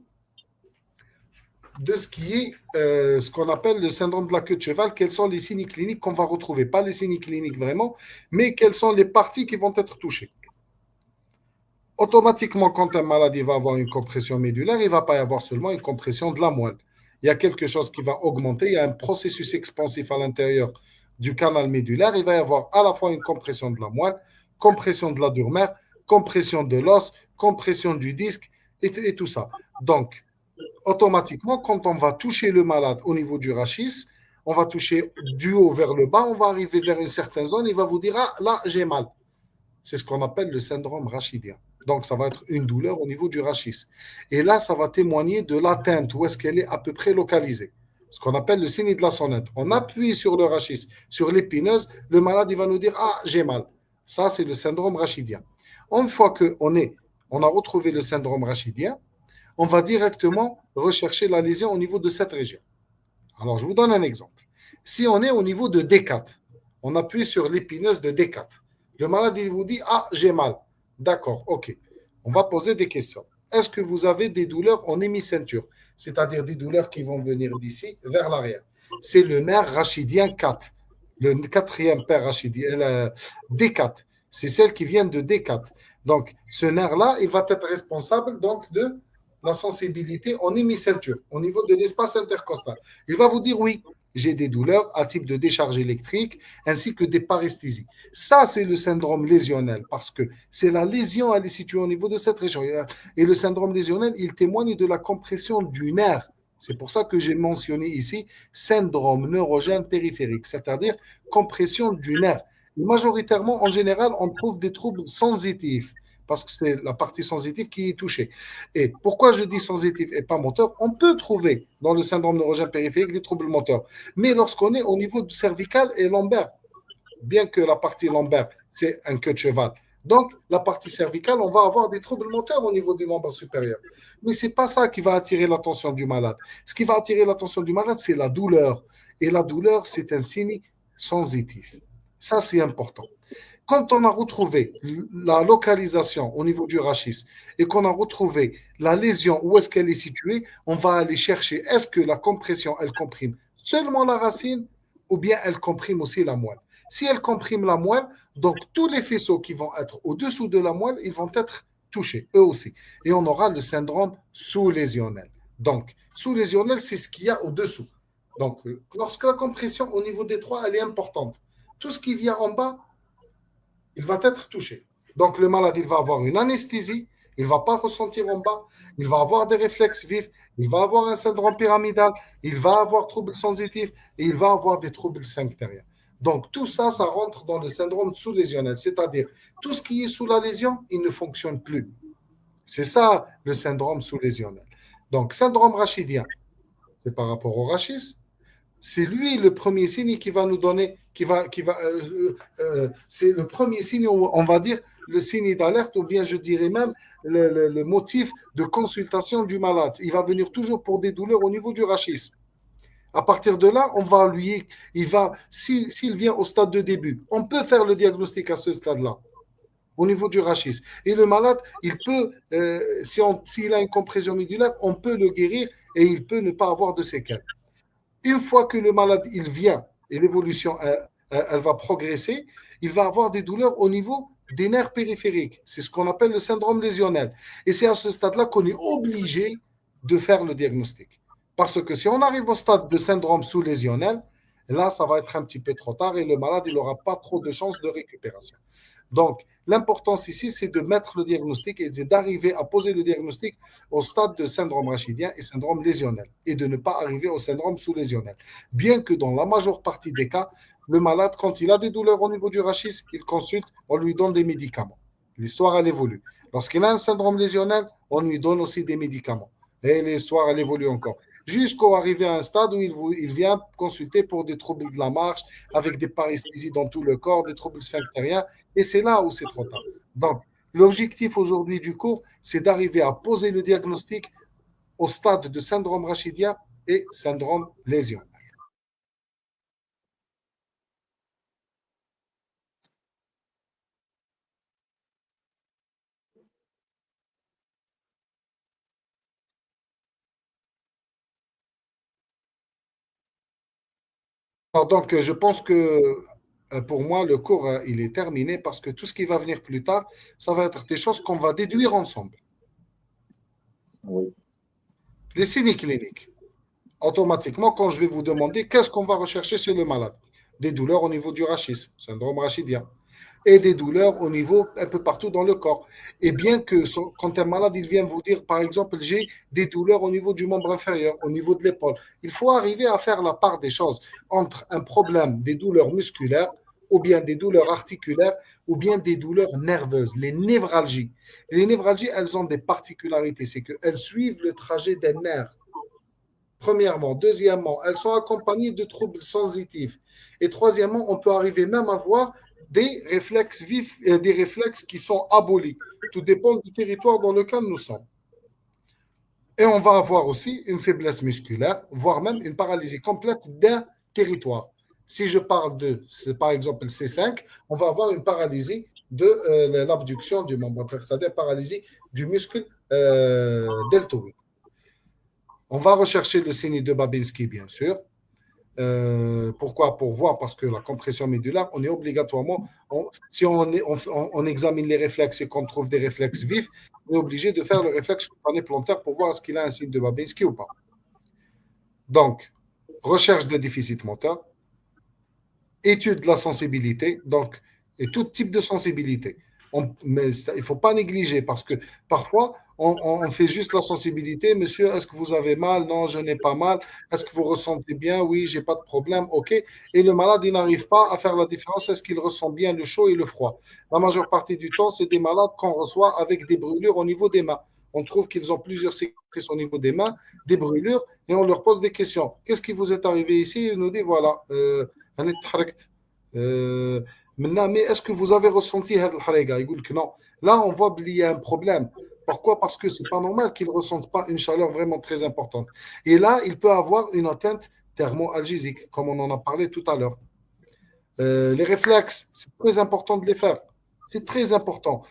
de ce qui est ce qu'on appelle le syndrome de la queue de cheval. Quels sont les signes cliniques qu'on va retrouver? Pas les signes cliniques vraiment, mais quelles sont les parties qui vont être touchées. Automatiquement, quand un malade va avoir une compression médulaire, il ne va pas y avoir seulement une compression de la moelle. Il y a quelque chose qui va augmenter, il y a un processus expansif à l'intérieur du canal médulaire. Il va y avoir à la fois une compression de la moelle, compression de la dure mère, compression de l'os, compression du disque et tout ça. Donc, automatiquement, quand on va toucher le malade au niveau du rachis, on va toucher du haut vers le bas, on va arriver vers une certaine zone, il va vous dire, ah, là, j'ai mal. C'est ce qu'on appelle le syndrome rachidien. Donc, ça va être une douleur au niveau du rachis. Et là, ça va témoigner de l'atteinte, où est-ce qu'elle est à peu près localisée. Ce qu'on appelle le signe de la sonnette. On appuie sur le rachis, sur l'épineuse, le malade, il va nous dire, ah, j'ai mal. Ça, c'est le syndrome rachidien. Une fois on a retrouvé le syndrome rachidien, on va directement rechercher la lésion au niveau de cette région. Alors, je vous donne un exemple. Si on est au niveau de D4, on appuie sur l'épineuse de D4. Le malade, il vous dit, ah, j'ai mal. D'accord, ok. On va poser des questions. Est-ce que vous avez des douleurs en hémiceinture, c'est-à-dire des douleurs qui vont venir d'ici vers l'arrière? C'est le nerf rachidien 4, le quatrième paire rachidien, D4. C'est celle qui vient de D4. Donc, ce nerf-là, il va être responsable donc de la sensibilité en hémiceinture, au niveau de l'espace intercostal. Il va vous dire oui, j'ai des douleurs à type de décharge électrique ainsi que des paresthésies. Ça, c'est le syndrome lésionnel parce que c'est la lésion, elle est située au niveau de cette région. Et le syndrome lésionnel, il témoigne de la compression du nerf. C'est pour ça que j'ai mentionné ici syndrome neurogène périphérique, c'est-à-dire compression du nerf. Et majoritairement, en général, on trouve des troubles sensitifs parce que c'est la partie sensitive qui est touchée. Et pourquoi je dis sensitif et pas moteur? On peut trouver dans le syndrome neurogène périphérique des troubles moteurs. Mais lorsqu'on est au niveau du cervical et lombaire, bien que la partie lombaire, c'est un queue de cheval. Donc, la partie cervicale, on va avoir des troubles moteurs au niveau du lombaire supérieur. Mais ce n'est pas ça qui va attirer l'attention du malade. Ce qui va attirer l'attention du malade, c'est la douleur. Et la douleur, c'est un signe sensitif. Ça, c'est important. Quand on a retrouvé la localisation au niveau du rachis et qu'on a retrouvé la lésion, où est-ce qu'elle est située, on va aller chercher est-ce que la compression, elle comprime seulement la racine ou bien elle comprime aussi la moelle. Si elle comprime la moelle, donc tous les faisceaux qui vont être au-dessous de la moelle, ils vont être touchés, eux aussi. Et on aura le syndrome sous-lésionnel. Donc, sous-lésionnel, c'est ce qu'il y a au-dessous. Donc, lorsque la compression au niveau des trois, elle est importante, tout ce qui vient en bas, il va être touché. Donc le malade, il va avoir une anesthésie, il ne va pas ressentir en bas, il va avoir des réflexes vifs, il va avoir un syndrome pyramidal, il va avoir troubles sensitifs et il va avoir des troubles sphinctériens. Donc tout ça, ça rentre dans le syndrome sous-lésionnel, c'est-à-dire tout ce qui est sous la lésion, il ne fonctionne plus. C'est ça le syndrome sous-lésionnel. Donc syndrome rachidien, c'est par rapport au rachis, c'est lui le premier signe qui va nous donner, c'est le premier signe, on va dire, le signe d'alerte, ou bien je dirais même le motif de consultation du malade. Il va venir toujours pour des douleurs au niveau du rachis. À partir de là, on va lui, s'il vient au stade de début, on peut faire le diagnostic à ce stade-là, au niveau du rachis. Et le malade, il peut, s'il a une compression médulaire, on peut le guérir et il peut ne pas avoir de séquelles. Une fois que le malade il vient et l'évolution elle va progresser, il va avoir des douleurs au niveau des nerfs périphériques. C'est ce qu'on appelle le syndrome lésionnel. Et c'est à ce stade-là qu'on est obligé de faire le diagnostic. Parce que si on arrive au stade de syndrome sous-lésionnel, là, ça va être un petit peu trop tard et le malade, il n'aura pas trop de chances de récupération. Donc, l'importance ici, c'est de mettre le diagnostic et d'arriver à poser le diagnostic au stade de syndrome rachidien et syndrome lésionnel et de ne pas arriver au syndrome sous-lésionnel. Bien que dans la majeure partie des cas, le malade, quand il a des douleurs au niveau du rachis, il consulte, on lui donne des médicaments. L'histoire, elle évolue. Lorsqu'il a un syndrome lésionnel, on lui donne aussi des médicaments. Et l'histoire, elle évolue encore. Jusqu'à arriver à un stade où il vient consulter pour des troubles de la marche, avec des paresthésies dans tout le corps, des troubles sphinctériens, et c'est là où c'est trop tard. Donc, l'objectif aujourd'hui du cours, c'est d'arriver à poser le diagnostic au stade de syndrome rachidien et syndrome lésion. Donc, je pense que pour moi, le cours, il est terminé parce que tout ce qui va venir plus tard, ça va être des choses qu'on va déduire ensemble. Oui, Les signes cliniques. Automatiquement, quand je vais vous demander qu'est-ce qu'on va rechercher chez le malade, des douleurs au niveau du rachis, syndrome rachidien, et des douleurs au niveau un peu partout dans le corps. Et bien que quand un malade il vient vous dire, par exemple, j'ai des douleurs au niveau du membre inférieur, au niveau de l'épaule, il faut arriver à faire la part des choses entre un problème des douleurs musculaires ou bien des douleurs articulaires ou bien des douleurs nerveuses, les névralgies. Et les névralgies, elles ont des particularités, c'est qu'elles suivent le trajet des nerfs. Premièrement. Deuxièmement, elles sont accompagnées de troubles sensitifs. Et troisièmement, on peut arriver même à voir des réflexes vifs, des réflexes qui sont abolis. Tout dépend du territoire dans lequel nous sommes. Et on va avoir aussi une faiblesse musculaire, voire même une paralysie complète d'un territoire. Si je parle de, par exemple, C5, on va avoir une paralysie de l'abduction du membre, c'est-à-dire paralysie du muscle deltoïde. On va rechercher le signe de Babinski, bien sûr. Pourquoi? Pour voir, parce que la compression médulaire, on est obligatoirement, si on examine les réflexes et qu'on trouve des réflexes vifs, on est obligé de faire le réflexe cutané plantaire pour voir est-ce qu'il a un signe de Babinski ou pas. Donc, recherche de déficit moteur, étude de la sensibilité, donc, et tout type de sensibilité. Mais il ne faut pas négliger parce que parfois, on fait juste la sensibilité. Monsieur, est-ce que vous avez mal? Non, je n'ai pas mal. Est-ce que vous ressentez bien? Oui, j'ai pas de problème. OK. Et le malade, il n'arrive pas à faire la différence. Est-ce qu'il ressent bien le chaud et le froid? La majeure partie du temps, c'est des malades qu'on reçoit avec des brûlures au niveau des mains. On trouve qu'ils ont plusieurs cicatrices au niveau des mains, des brûlures, et on leur pose des questions. Qu'est-ce qui vous est arrivé ici? Ils nous disent, voilà, أنا اتحركت. Euh, maintenant, mais est-ce que vous avez ressenti هذا الحريقة؟ يقول que non. Là, on voit qu'il y a un problème. Pourquoi? Parce que c'est pas normal qu'il ne ressente pas une chaleur vraiment très importante. Et là, il peut avoir une atteinte thermoalgésique, comme on en a parlé tout à l'heure. Les réflexes, c'est très important de les faire. C'est très important.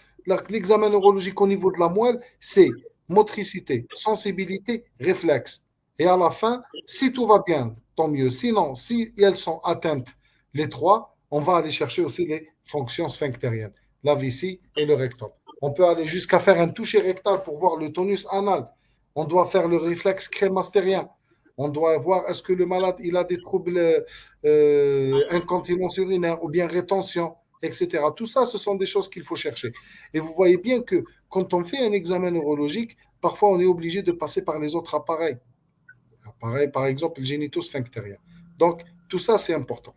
L'examen neurologique au niveau de la moelle, c'est motricité, sensibilité, réflexe. Et à la fin, si tout va bien, tant mieux. Sinon, si elles sont atteintes, les trois, on va aller chercher aussi les fonctions sphinctériennes, la vessie et le rectum. On peut aller jusqu'à faire un toucher rectal pour voir le tonus anal. On doit faire le réflexe crémastérien. On doit voir est-ce que le malade il a des troubles incontinence urinaire ou bien rétention, etc. Tout ça, ce sont des choses qu'il faut chercher. Et vous voyez bien que quand on fait un examen neurologique, parfois on est obligé de passer par les autres appareils. Appareil, par exemple, le génito-sphinctérien. Donc, tout ça, c'est important.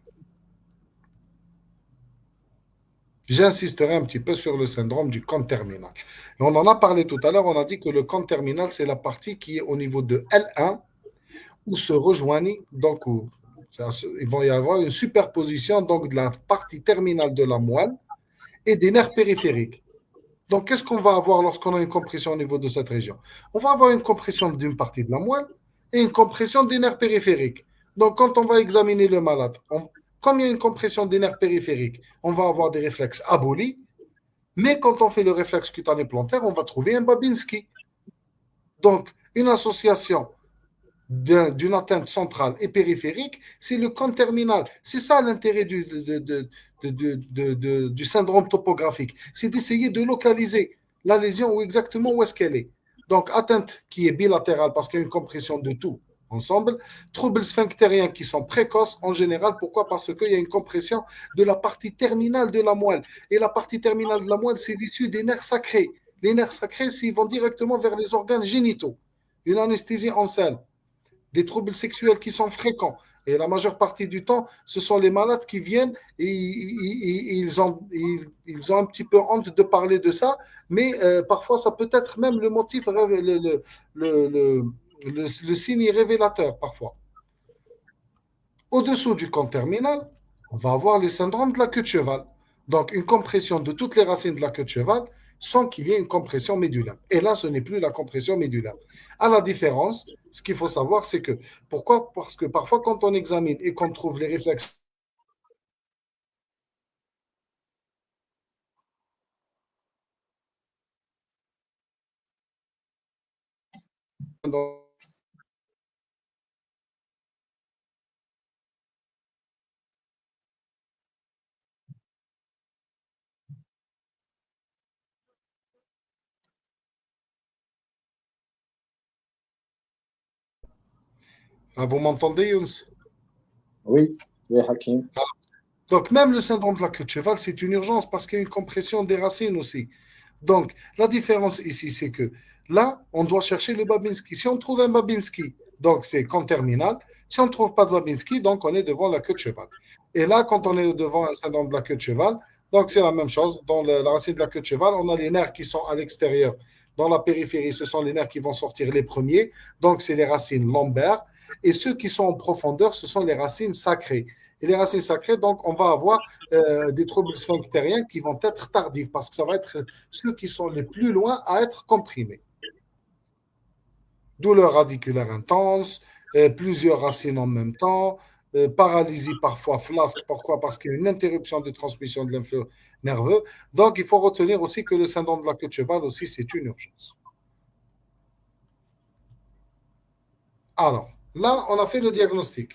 J'insisterai un petit peu sur le syndrome du cône terminal. Et on en a parlé tout à l'heure, on a dit que le cône terminal, c'est la partie qui est au niveau de L1 où se rejoignent, donc il va y avoir une superposition donc, de la partie terminale de la moelle et des nerfs périphériques. Donc, qu'est-ce qu'on va avoir lorsqu'on a une compression au niveau de cette région? On va avoir une compression d'une partie de la moelle et une compression des nerfs périphériques. Donc, quand on va examiner le malade, comme il y a une compression des nerfs périphériques, on va avoir des réflexes abolis, mais quand on fait le réflexe cutané plantaire, on va trouver un Babinski. Donc, une association d'une atteinte centrale et périphérique, c'est le cône terminal. C'est ça l'intérêt du syndrome topographique. C'est d'essayer de localiser la lésion ou exactement où est-ce qu'elle est. Donc, atteinte qui est bilatérale parce qu'il y a une compression de tout ensemble. Troubles sphinctériens qui sont précoces en général. Pourquoi? Parce qu'il y a une compression de la partie terminale de la moelle. Et la partie terminale de la moelle, c'est l'issue des nerfs sacrés. Les nerfs sacrés, ils vont directement vers les organes génitaux. Une anesthésie en selle, des troubles sexuels qui sont fréquents. Et la majeure partie du temps, ce sont les malades qui viennent et ils ont un petit peu honte de parler de ça, mais parfois ça peut être même le motif, le signe révélateur parfois. Au-dessous du cône terminal, on va avoir les syndromes de la queue de cheval. Donc, une compression de toutes les racines de la queue de cheval sans qu'il y ait une compression médulaire. Et là, ce n'est plus la compression médulaire. À la différence, ce qu'il faut savoir, c'est que pourquoi? Parce que parfois, quand on examine et qu'on trouve les réflexes dans Ah, vous m'entendez, Younes? Oui, oui, Hakim. Donc, même le syndrome de la queue de cheval, c'est une urgence parce qu'il y a une compression des racines aussi. Donc, la différence ici, c'est que là, on doit chercher le Babinski. Si on trouve un Babinski, donc c'est qu'en terminale. Si on ne trouve pas de Babinski, donc on est devant la queue de cheval. Et là, quand on est devant un syndrome de la queue de cheval, donc c'est la même chose. Dans la racine de la queue de cheval, on a les nerfs qui sont à l'extérieur. Dans la périphérie, ce sont les nerfs qui vont sortir les premiers. Donc, c'est les racines lombaires. Et ceux qui sont en profondeur, ce sont les racines sacrées. Et les racines sacrées, donc, on va avoir des troubles sphinctériens qui vont être tardifs parce que ça va être ceux qui sont les plus loin à être comprimés. Douleur radiculaire intense, plusieurs racines en même temps, paralysie parfois flasque. Pourquoi? Parce qu'il y a une interruption de transmission de l'influx nerveux. Donc, il faut retenir aussi que le syndrome de la queue de cheval aussi, c'est une urgence. Alors, là, on a fait le diagnostic.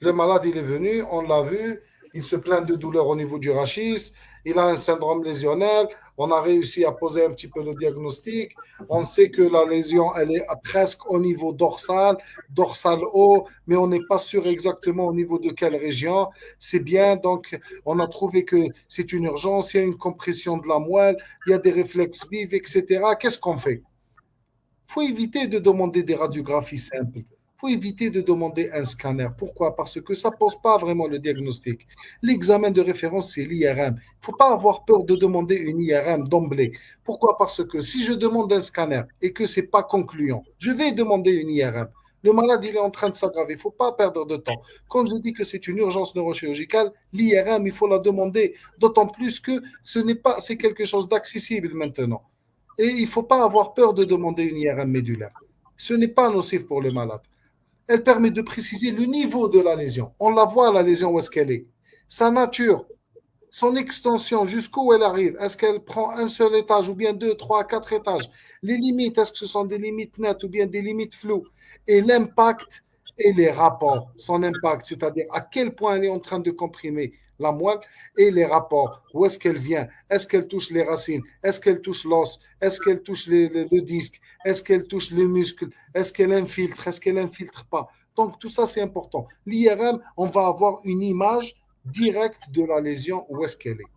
Le malade, il est venu, on l'a vu, il se plaint de douleurs au niveau du rachis, il a un syndrome lésionnel, on a réussi à poser un petit peu le diagnostic, on sait que la lésion, elle est presque au niveau dorsal, dorsal haut, mais on n'est pas sûr exactement au niveau de quelle région. C'est bien, donc on a trouvé que c'est une urgence, il y a une compression de la moelle, il y a des réflexes vifs, etc. Qu'est-ce qu'on fait? Il faut éviter de demander des radiographies simples. Il faut éviter de demander un scanner. Pourquoi? Parce que ça ne pose pas vraiment le diagnostic. L'examen de référence, c'est l'IRM. Il ne faut pas avoir peur de demander une IRM d'emblée. Pourquoi? Parce que si je demande un scanner et que ce n'est pas concluant, je vais demander une IRM. Le malade, il est en train de s'aggraver. Il ne faut pas perdre de temps. Quand je dis que c'est une urgence neurochirurgicale, l'IRM, il faut la demander. D'autant plus que ce n'est pas, c'est quelque chose d'accessible maintenant. Et il ne faut pas avoir peur de demander une IRM médulaire. Ce n'est pas nocif pour le malade. Elle permet de préciser le niveau de la lésion. On la voit, la lésion, où est-ce qu'elle est. Sa nature, son extension, jusqu'où elle arrive. Est-ce qu'elle prend un seul étage ou bien deux, trois, quatre étages? Les limites, est-ce que ce sont des limites nettes ou bien des limites floues? Et l'impact et les rapports, son impact, c'est-à-dire à quel point elle est en train de comprimer la moelle et les rapports. Où est-ce qu'elle vient? Est-ce qu'elle touche les racines? Est-ce qu'elle touche l'os? Est-ce qu'elle touche le disque? Est-ce qu'elle touche les muscles? Est-ce qu'elle infiltre? Est-ce qu'elle infiltre pas? Donc tout ça, c'est important. L'IRM, on va avoir une image directe de la lésion, où est-ce qu'elle est.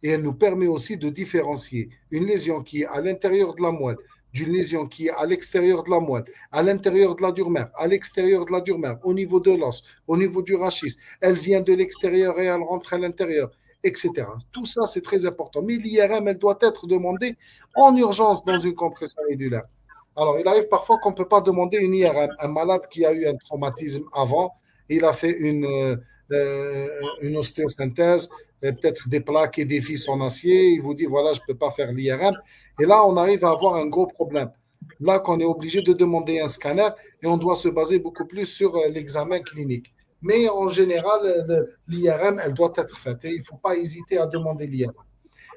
Et elle nous permet aussi de différencier une lésion qui est à l'intérieur de la moelle d'une lésion qui est à l'extérieur de la moelle, à l'intérieur de la dure-mère, à l'extérieur de la dure-mère, au niveau de l'os, au niveau du rachis. Elle vient de l'extérieur et elle rentre à l'intérieur, etc. Tout ça, c'est très important. Mais l'IRM, elle doit être demandée en urgence dans une compression médulaire. Alors, il arrive parfois qu'on ne peut pas demander une IRM. Un malade qui a eu un traumatisme avant, il a fait une ostéosynthèse, peut-être des plaques et des vis en acier. Il vous dit, voilà, je ne peux pas faire l'IRM. Et là, on arrive à avoir un gros problème. Là, qu'on est obligé de demander un scanner et on doit se baser beaucoup plus sur l'examen clinique. Mais en général, l'IRM, elle doit être faite et il ne faut pas hésiter à demander l'IRM.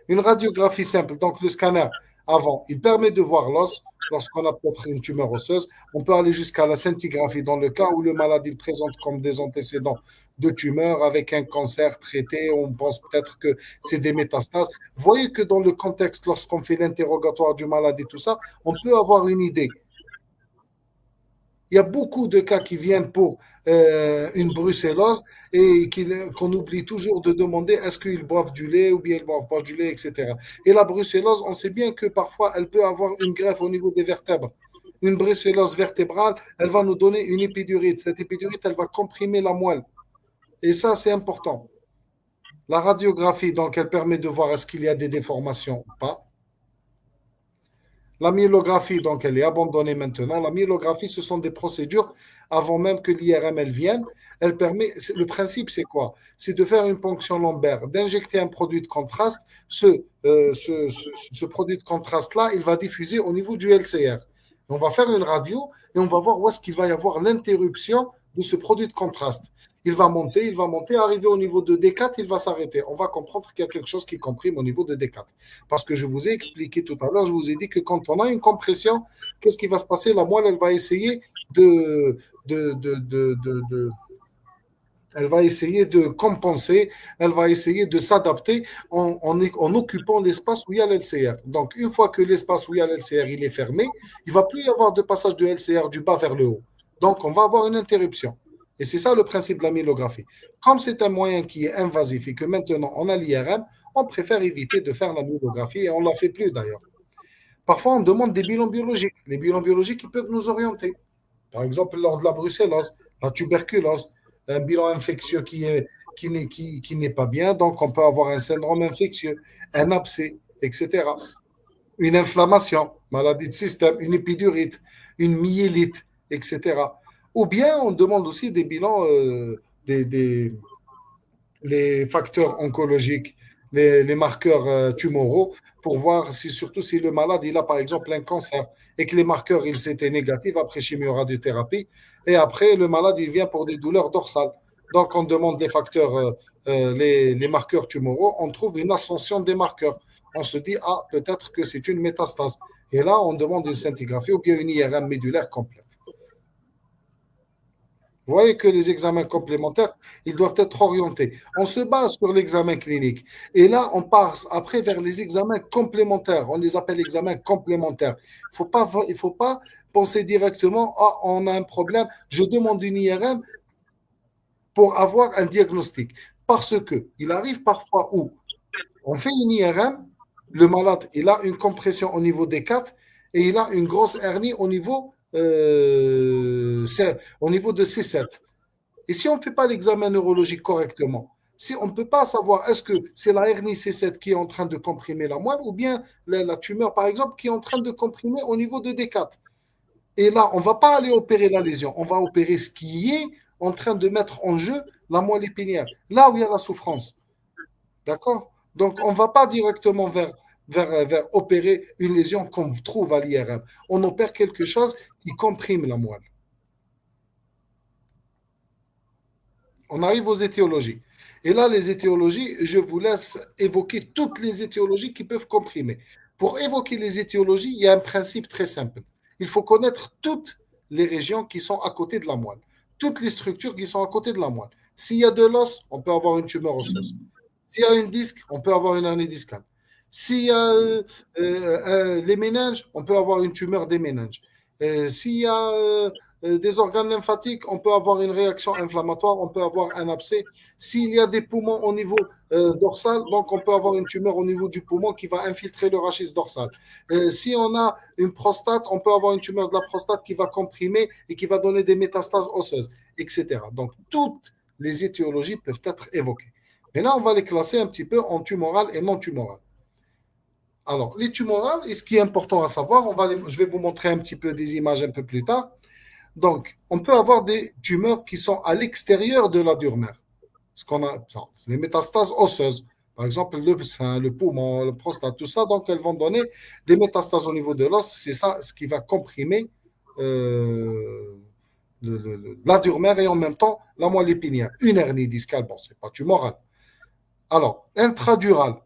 Une radiographie simple, donc le scanner avant, il permet de voir l'os lorsqu'on a peut-être une tumeur osseuse. On peut aller jusqu'à la scintigraphie dans le cas où le malade il présente comme des antécédents de tumeur avec un cancer traité. On pense peut-être que c'est des métastases. Vous voyez que dans le contexte, lorsqu'on fait l'interrogatoire du malade et tout ça, on peut avoir une idée. Il y a beaucoup de cas qui viennent pour une brucellose et qu'on oublie toujours de demander est-ce qu'ils boivent du lait ou bien ils ne boivent pas du lait, etc. Et la brucellose, on sait bien que parfois, elle peut avoir une greffe au niveau des vertèbres. Une brucellose vertébrale, elle va nous donner une épidurite. Cette épidurite, elle va comprimer la moelle. Et ça, c'est important. La radiographie, donc, elle permet de voir est-ce qu'il y a des déformations ou pas. La myélographie, donc, elle est abandonnée maintenant. La myélographie, ce sont des procédures avant même que l'IRM elle vienne. Elle permet, le principe, c'est quoi? C'est de faire une ponction lombaire, d'injecter un produit de contraste. Ce produit de contraste-là, il va diffuser au niveau du LCR. On va faire une radio et on va voir où est-ce qu'il va y avoir l'interruption de ce produit de contraste. Il va monter, arriver au niveau de D4, il va s'arrêter. On va comprendre qu'il y a quelque chose qui comprime au niveau de D4. Parce que je vous ai expliqué tout à l'heure, je vous ai dit que quand on a une compression, qu'est-ce qui va se passer? La moelle, elle va essayer elle va essayer de compenser, elle va essayer de s'adapter en occupant l'espace où il y a l'LCR. Donc, une fois que l'espace où il y a l'LCR il est fermé, il ne va plus y avoir de passage de LCR du bas vers le haut. Donc, on va avoir une interruption. Et c'est ça le principe de la myelographie. Comme c'est un moyen qui est invasif et que maintenant on a l'IRM, on préfère éviter de faire la myelographie et on ne la fait plus d'ailleurs. Parfois, on demande des bilans biologiques. Les bilans biologiques, ils peuvent nous orienter. Par exemple, lors de la brucellose, la tuberculose, un bilan infectieux qui n'est pas bien, donc on peut avoir un syndrome infectieux, un abcès, etc. Une inflammation, maladie de système, une épidurite, une myélite, etc. Ou bien on demande aussi des bilans, les facteurs oncologiques, les marqueurs tumoraux, pour voir si, surtout si le malade il a par exemple un cancer et que les marqueurs ils étaient négatifs après chimioradiothérapie, et après le malade il vient pour des douleurs dorsales. Donc on demande les facteurs, les marqueurs tumoraux, on trouve une ascension des marqueurs. On se dit, ah, peut-être que c'est une métastase. Et là, on demande une scintigraphie ou bien une IRM médulaire complète. Vous voyez que les examens complémentaires, ils doivent être orientés. On se base sur l'examen clinique. Et là, on passe après vers les examens complémentaires. On les appelle examens complémentaires. Il faut pas penser directement, ah, on a un problème, je demande une IRM pour avoir un diagnostic. Parce que il arrive parfois où on fait une IRM, le malade, il a une compression au niveau des quatre et il a une grosse hernie au niveau de C7. Et si on ne fait pas l'examen neurologique correctement, si on ne peut pas savoir est-ce que c'est la hernie C7 qui est en train de comprimer la moelle ou bien la tumeur, par exemple, qui est en train de comprimer au niveau de D4. Et là, on ne va pas aller opérer la lésion, on va opérer ce qui est en train de mettre en jeu la moelle épinière, là où il y a la souffrance. D'accord? Donc, on ne va pas directement vers opérer une lésion qu'on trouve à l'IRM. On opère quelque chose qui comprime la moelle. On arrive aux étiologies. Et là, les étiologies, je vous laisse évoquer toutes les étiologies qui peuvent comprimer. Pour évoquer les étiologies, il y a un principe très simple. Il faut connaître toutes les régions qui sont à côté de la moelle, toutes les structures qui sont à côté de la moelle. S'il y a de l'os, on peut avoir une tumeur osseuse. S'il y a une disque, on peut avoir une hernie discale. S'il y a les méninges, on peut avoir une tumeur des méninges. S'il y a des organes lymphatiques, on peut avoir une réaction inflammatoire, on peut avoir un abcès. S'il y a des poumons au niveau dorsal, donc on peut avoir une tumeur au niveau du poumon qui va infiltrer le rachis dorsal. Si on a une prostate, on peut avoir une tumeur de la prostate qui va comprimer et qui va donner des métastases osseuses, etc. Donc toutes les étiologies peuvent être évoquées. Mais là, on va les classer un petit peu en tumorales et non tumorales. Alors, les tumorales, et ce qui est important à savoir, je vais vous montrer un petit peu des images un peu plus tard. Donc, on peut avoir des tumeurs qui sont à l'extérieur de la dure mère. Ce qu'on a, non, les métastases osseuses. Par exemple, le sein, le poumon, le prostate, tout ça. Donc, elles vont donner des métastases au niveau de l'os. C'est ça ce qui va comprimer la dure mère et en même temps la moelle épinière. Une hernie discale, bon, c'est pas tumoral. Alors, intradural,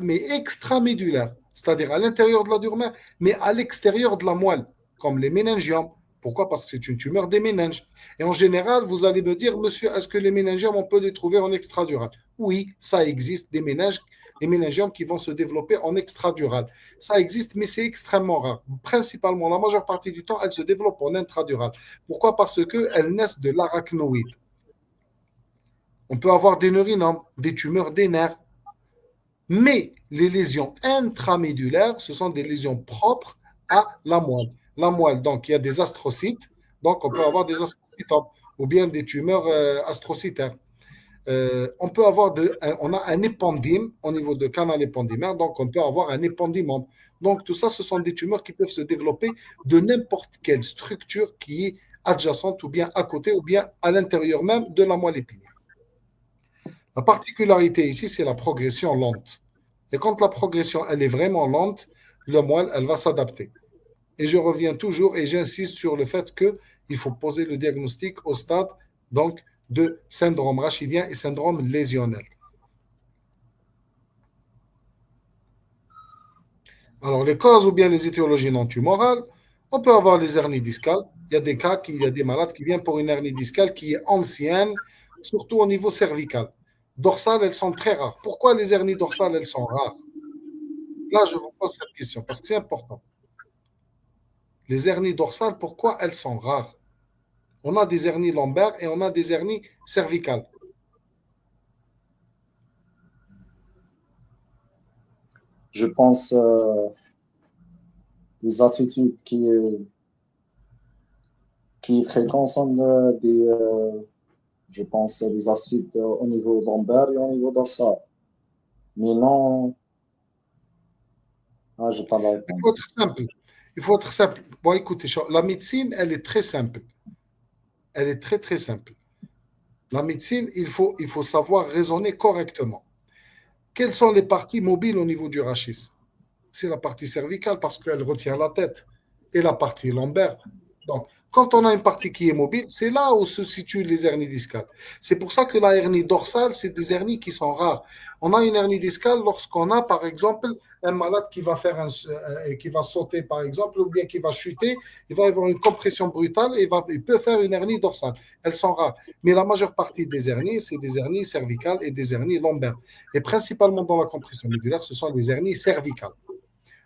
mais extramédulaire, c'est-à-dire à l'intérieur de la dure mère, mais à l'extérieur de la moelle, comme les méningiomes. Pourquoi? Parce que c'est une tumeur des méninges. Et en général, vous allez me dire, monsieur, est-ce que les méningiomes, on peut les trouver en extradural? Oui, ça existe, des méningiomes qui vont se développer en extradural. Ça existe, mais c'est extrêmement rare. Principalement, la majeure partie du temps, elles se développent en intradural. Pourquoi? Parce qu'elles naissent de l'arachnoïde. On peut avoir des neurinomes, des tumeurs des nerfs. Mais les lésions intramédulaires, ce sont des lésions propres à la moelle. La moelle, donc il y a des astrocytes, donc on peut avoir des astrocytomes ou bien des tumeurs astrocytaires. On a un épendyme au niveau de canal épendymaire, donc on peut avoir un épendymome. Donc tout ça, ce sont des tumeurs qui peuvent se développer de n'importe quelle structure qui est adjacente ou bien à côté ou bien à l'intérieur même de la moelle épinière. La particularité ici, c'est la progression lente. Et quand la progression, elle est vraiment lente, la moelle, elle va s'adapter. Et je reviens toujours et j'insiste sur le fait qu'il faut poser le diagnostic au stade donc, de syndrome rachidien et syndrome lésionnel. Alors, les causes ou bien les étiologies non tumorales, on peut avoir les hernies discales. Il y a des cas, il y a des malades qui viennent pour une hernie discale qui est ancienne, surtout au niveau cervical. Dorsales, elles sont très rares. Pourquoi les hernies dorsales, elles sont rares? Là, je vous pose cette question parce que c'est important. Les hernies dorsales, pourquoi elles sont rares? On a des hernies lombaires et on a des hernies cervicales. Je pense les attitudes qui fréquentent sont je pense, des attitudes au niveau lombaire et au niveau dorsal. Mais non, je n'ai pas la Il faut réponse. être simple. Il faut être simple. Bon, écoutez, la médecine, elle est très simple. Elle est très, très simple. La médecine, il faut savoir raisonner correctement. Quelles sont les parties mobiles au niveau du rachis? C'est la partie cervicale parce qu'elle retient la tête et la partie lombaire. Donc, quand on a une partie qui est mobile, c'est là où se situent les hernies discales. C'est pour ça que la hernie dorsale, c'est des hernies qui sont rares. On a une hernie discale lorsqu'on a, par exemple, un malade qui va qui va sauter, par exemple, ou bien qui va chuter, il va avoir une compression brutale et il peut faire une hernie dorsale. Elles sont rares. Mais la majeure partie des hernies, c'est des hernies cervicales et des hernies lombaires. Et principalement dans la compression médulaire, ce sont des hernies cervicales.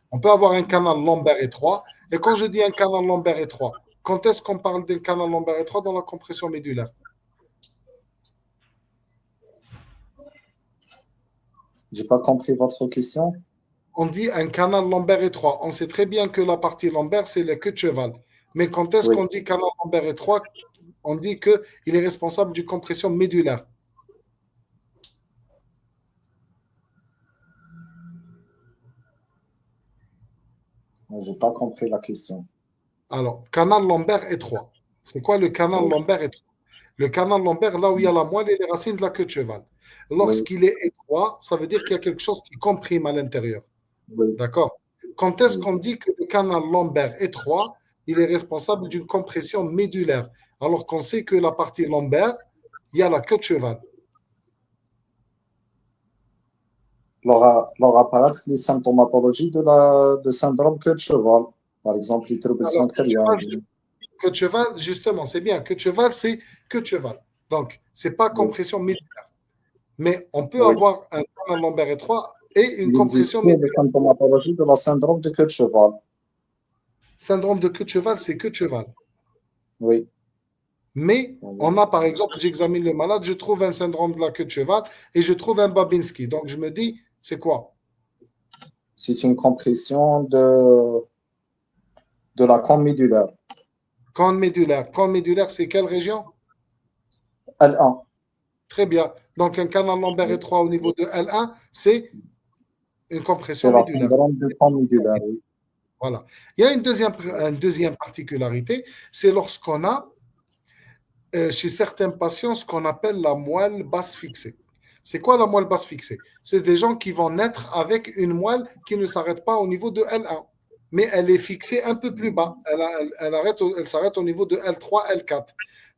On peut avoir un canal lombaire étroit. Et quand je dis un canal lombaire étroit, quand est-ce qu'on parle d'un canal lombaire étroit dans la compression médulaire? Je n'ai pas compris votre question. On dit un canal lombaire étroit. On sait très bien que la partie lombaire, c'est la queue de cheval. Mais quand est-ce Oui, qu'on dit canal lombaire étroit? On dit qu'il est responsable d'une compression médulaire. je n'ai pas compris la question. Alors, canal lombaire étroit. C'est quoi le canal Oui, lombaire étroit? Le canal lombaire, là où il y a la moelle et les racines de la queue de cheval. oui, Lorsqu'il est étroit, ça veut dire qu'il y a quelque chose qui comprime à l'intérieur. oui, D'accord? Quand est-ce oui. qu'on dit que le canal lombaire étroit, il est responsable d'une compression médulaire, alors qu'on sait que la partie lombaire, il y a la queue de cheval. Leur apparaître les symptomatologies de syndrome queue de cheval. Par exemple, les troubles Alors, sphinctériens. queue de cheval, justement, c'est bien. Queue de cheval, c'est queue de cheval. Donc, ce n'est pas Oui, compression médulaire. Mais on peut oui. avoir un canal lombaire étroit et une Il existe compression bien des médulaire. symptomatologies de la syndrome de queue de cheval. Syndrome de queue de cheval, c'est queue de cheval. Oui. Mais on a, par exemple, j'examine le malade, je trouve un syndrome de la queue de cheval et je trouve un Babinski. Donc, je me dis, c'est quoi? C'est une compression de la cône médulaire. Cône médulaire. Cône médulaire, c'est quelle région? L1. Très bien. Donc, un canal lombaire Oui. étroit au niveau de L1, c'est une C'est compression la médulaire. syndrome de cône médulaire, oui. Voilà. Il y a une deuxième particularité, c'est lorsqu'on a chez certains patients ce qu'on appelle la moelle basse fixée. C'est quoi la moelle basse fixée? C'est des gens qui vont naître avec une moelle qui ne s'arrête pas au niveau de L1, mais elle est fixée un peu plus bas. Elle s'arrête au niveau de L3, L4.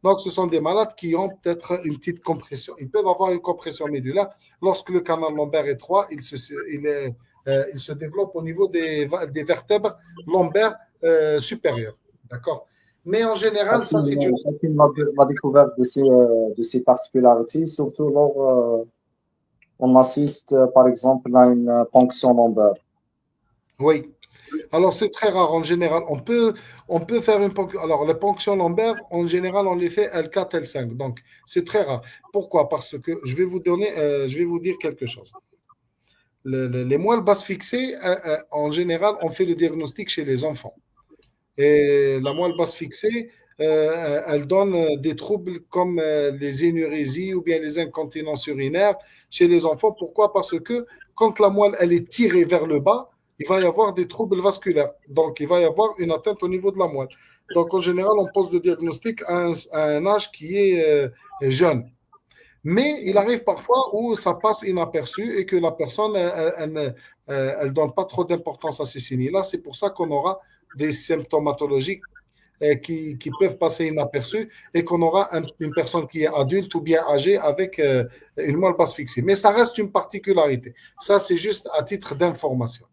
Donc, ce sont des malades qui ont peut-être une petite compression. Ils peuvent avoir une compression médulaire. Lorsque le canal lombaire est étroit, il se développe au niveau des vertèbres lombaires supérieures. D'accord? Mais en général, ça, c'est une. Chacune la découverte de ces particularités, surtout lors on assiste, par exemple, à une ponction lombaire. Oui. Alors, c'est très rare. En général, on peut faire une ponction. Alors, les ponctions lombaires, en général, on les fait L4, L5. Donc, c'est très rare. Pourquoi? Parce que je vais vous dire quelque chose. Les moelles basses fixées, en général, on fait le diagnostic chez les enfants. Et la moelle basse fixée, elle donne des troubles comme les énurésies ou bien les incontinences urinaires chez les enfants. Pourquoi? Parce que quand la moelle elle est tirée vers le bas, il va y avoir des troubles vasculaires. Donc, il va y avoir une atteinte au niveau de la moelle. Donc, en général, on pose le diagnostic à un âge qui est jeune. Mais il arrive parfois où ça passe inaperçu et que la personne, elle donne pas trop d'importance à ces signes-là. C'est pour ça qu'on aura des symptomatologies qui peuvent passer inaperçus et qu'on aura une personne qui est adulte ou bien âgée avec une moelle basse fixée. Mais ça reste une particularité. Ça, c'est juste à titre d'information.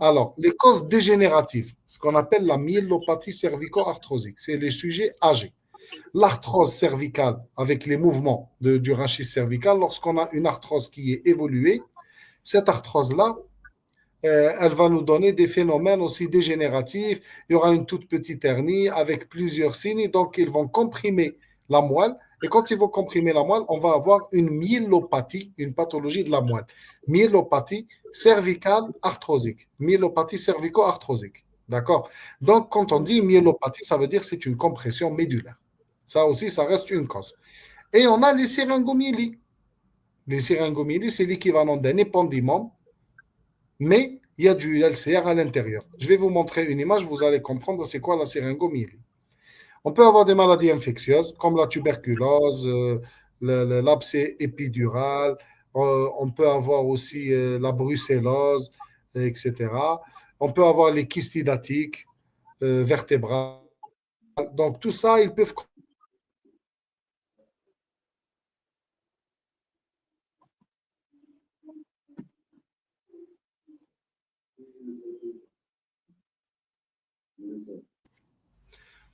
Alors, les causes dégénératives, ce qu'on appelle la myélopathie cervico-arthrosique, c'est les sujets âgés. L'arthrose cervicale avec les mouvements du rachis cervical, lorsqu'on a une arthrose qui est évoluée, cette arthrose-là, elle va nous donner des phénomènes aussi dégénératifs. Il y aura une toute petite hernie avec plusieurs signes. Donc, ils vont comprimer la moelle. Et quand ils vont comprimer la moelle, on va avoir une myélopathie, une pathologie de la moelle. Myélopathie cervicale arthrosique. Myélopathie cervico-arthrosique. D'accord? Donc, quand on dit myélopathie, ça veut dire que c'est une compression médulaire. Ça aussi, ça reste une cause. Et on a les syringomyélies. Les syringomyélies, c'est l'équivalent d'un épendymome, mais il y a du LCR à l'intérieur. Je vais vous montrer une image, vous allez comprendre c'est quoi la syringomyélie. On peut avoir des maladies infectieuses comme la tuberculose, l'abcès épidural, on peut avoir aussi la brucellose, etc. On peut avoir les kystidatiques vertébrales. Donc tout ça, ils peuvent.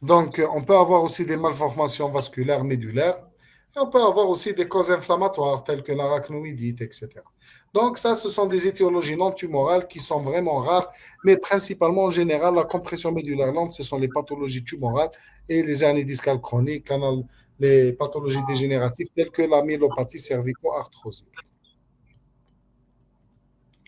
Donc, on peut avoir aussi des malformations vasculaires médulaires. Et on peut avoir aussi des causes inflammatoires telles que l'arachnoïdite, etc. Donc, ça, ce sont des étiologies non tumorales qui sont vraiment rares, mais principalement en général, la compression médulaire lente, ce sont les pathologies tumorales et les hernies discales chroniques, les pathologies dégénératives telles que la myélopathie cervico-arthrosique.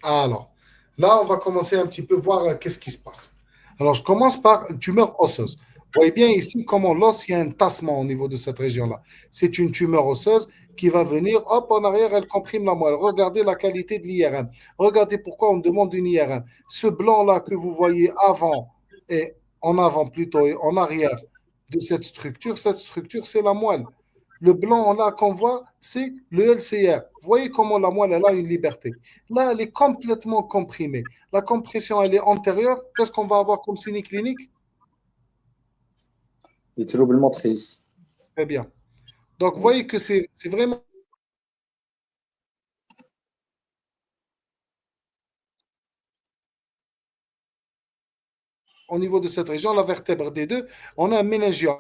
Alors, là, on va commencer un petit peu voir qu'est-ce qui se passe. Alors, je commence par une tumeur osseuse. Vous voyez bien ici comment l'os, il y a un tassement au niveau de cette région-là. C'est une tumeur osseuse qui va venir, hop, en arrière, elle comprime la moelle. Regardez la qualité de l'IRM. Regardez pourquoi on demande une IRM. Ce blanc-là que vous voyez avant et en avant plutôt et en arrière de cette structure, c'est la moelle. Le blanc là qu'on voit, c'est le LCR. Vous voyez comment la moelle, elle a une liberté. Là, elle est complètement comprimée. La compression, elle est antérieure. Qu'est-ce qu'on va avoir comme signe clinique? Les troubles motrices. Très bien. Donc, vous Oui. voyez que c'est vraiment au niveau de cette région, la vertèbre des deux, on a un méningiome.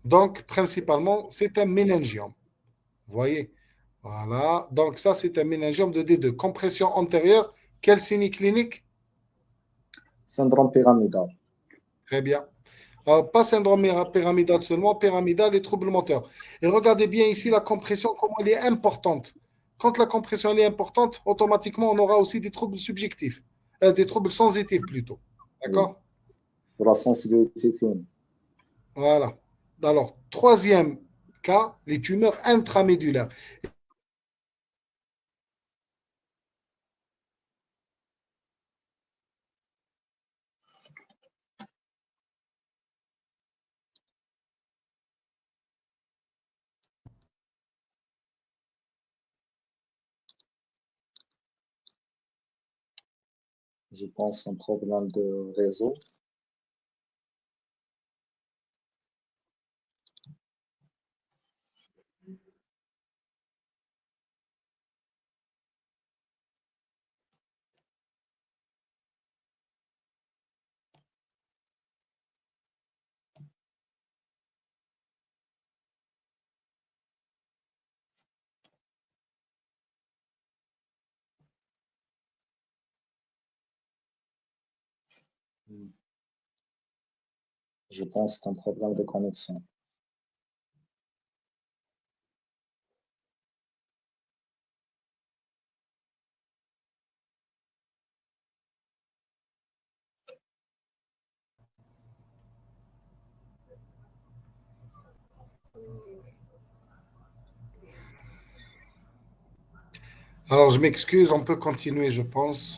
Donc, principalement, c'est un méningiome. Vous voyez? Voilà. Donc, ça, c'est un méningiome de D2. Compression antérieure. Quel signe clinique? Syndrome pyramidal. Très bien. Pas syndrome pyramidal seulement, pyramidal et troubles moteurs. Et regardez bien ici la compression, comment elle est importante. Quand la compression elle est importante, automatiquement, on aura aussi des troubles subjectifs, des troubles sensitifs plutôt. Oui. D'accord? De la sensibilité fine. Voilà. Alors, troisième cas, les tumeurs intramédulaires. Je pense un problème de réseau. Je pense que c'est un problème de connexion. Alors, je m'excuse, on peut continuer, je pense.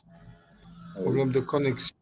Oui. Problème de connexion.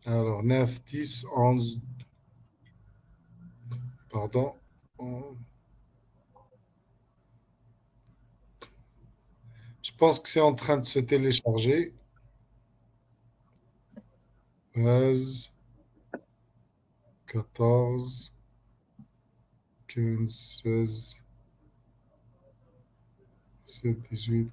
Alors, 9, 10, 11, pardon. Je pense que c'est en train de se télécharger. 13, 14, 15, 16, 17, 18.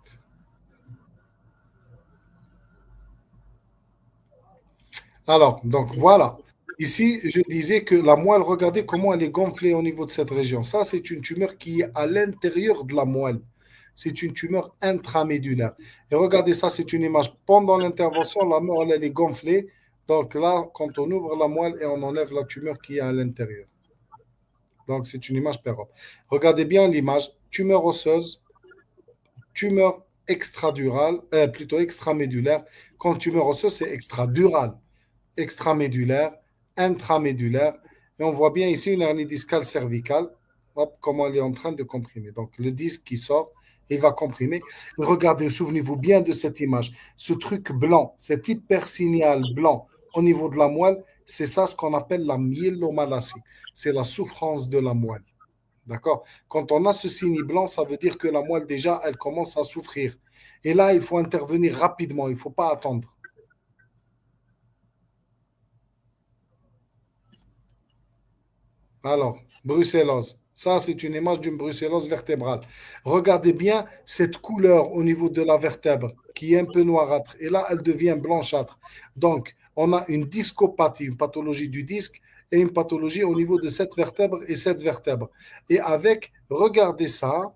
Alors, donc voilà. Ici, je disais que la moelle, regardez comment elle est gonflée au niveau de cette région. Ça, c'est une tumeur qui est à l'intérieur de la moelle. C'est une tumeur intramédulaire. Et regardez ça, c'est une image. Pendant l'intervention, la moelle, elle est gonflée. Donc là, quand on ouvre la moelle et on enlève la tumeur qui est à l'intérieur. Donc, c'est une image pérope. Regardez bien l'image. Tumeur osseuse, tumeur extradurale, plutôt extramédulaire. Quand tumeur osseuse, c'est extradurale. Extramédulaire, intramédulaire. Et on voit bien ici une hernie discale cervicale. Hop, comment elle est en train de comprimer. Donc, le disque qui sort, il va comprimer. Regardez, souvenez-vous bien de cette image. Ce truc blanc, cet hypersignal blanc au niveau de la moelle, c'est ça ce qu'on appelle la myélomalacie. C'est la souffrance de la moelle. D'accord? Quand on a ce signe blanc, ça veut dire que la moelle, déjà, elle commence à souffrir. Et là, il faut intervenir rapidement. Il ne faut pas attendre. Alors, brucellose. Ça, c'est une image d'une brucellose vertébrale. Regardez bien cette couleur au niveau de la vertèbre qui est un peu noirâtre. Et là, elle devient blanchâtre. Donc, on a une discopathie, une pathologie du disque et une pathologie au niveau de cette vertèbre et cette vertèbre. Et avec, regardez ça,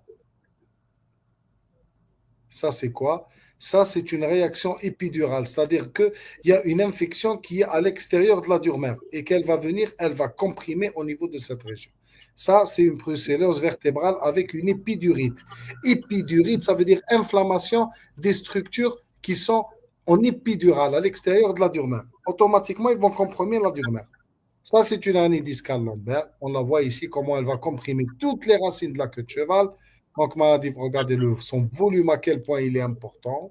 ça, c'est quoi? Ça, c'est une réaction épidurale, c'est-à-dire qu'il y a une infection qui est à l'extérieur de la durmère et qu'elle va venir, elle va comprimer au niveau de cette région. Ça, c'est une brucellose vertébrale avec une épidurite. Épidurite, ça veut dire inflammation des structures qui sont en épidurale, à l'extérieur de la durmère. Automatiquement, ils vont comprimer la durmère. Ça, c'est une hernie discale lombaire. On la voit ici, comment elle va comprimer toutes les racines de la queue de cheval. Donc, maladie, regardez-le, son volume, à quel point il est important.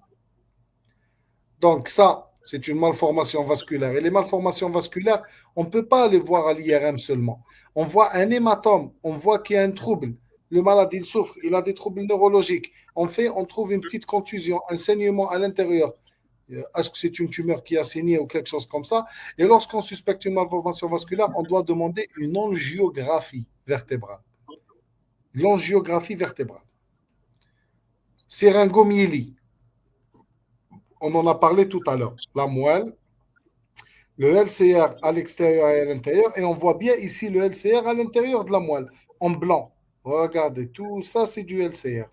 Donc, ça, c'est une malformation vasculaire. Et les malformations vasculaires, on ne peut pas les voir à l'IRM seulement. On voit un hématome, on voit qu'il y a un trouble. Le malade, il souffre, il a des troubles neurologiques. On trouve une petite contusion, un saignement à l'intérieur. Est-ce que c'est une tumeur qui a saigné ou quelque chose comme ça? Et lorsqu'on suspecte une malformation vasculaire, on doit demander une angiographie vertébrale. L'angiographie vertébrale. Syringomyélie, on en a parlé tout à l'heure. La moelle, le LCR à l'extérieur et à l'intérieur, et on voit bien ici le LCR à l'intérieur de la moelle, en blanc. Regardez, tout ça, c'est du LCR.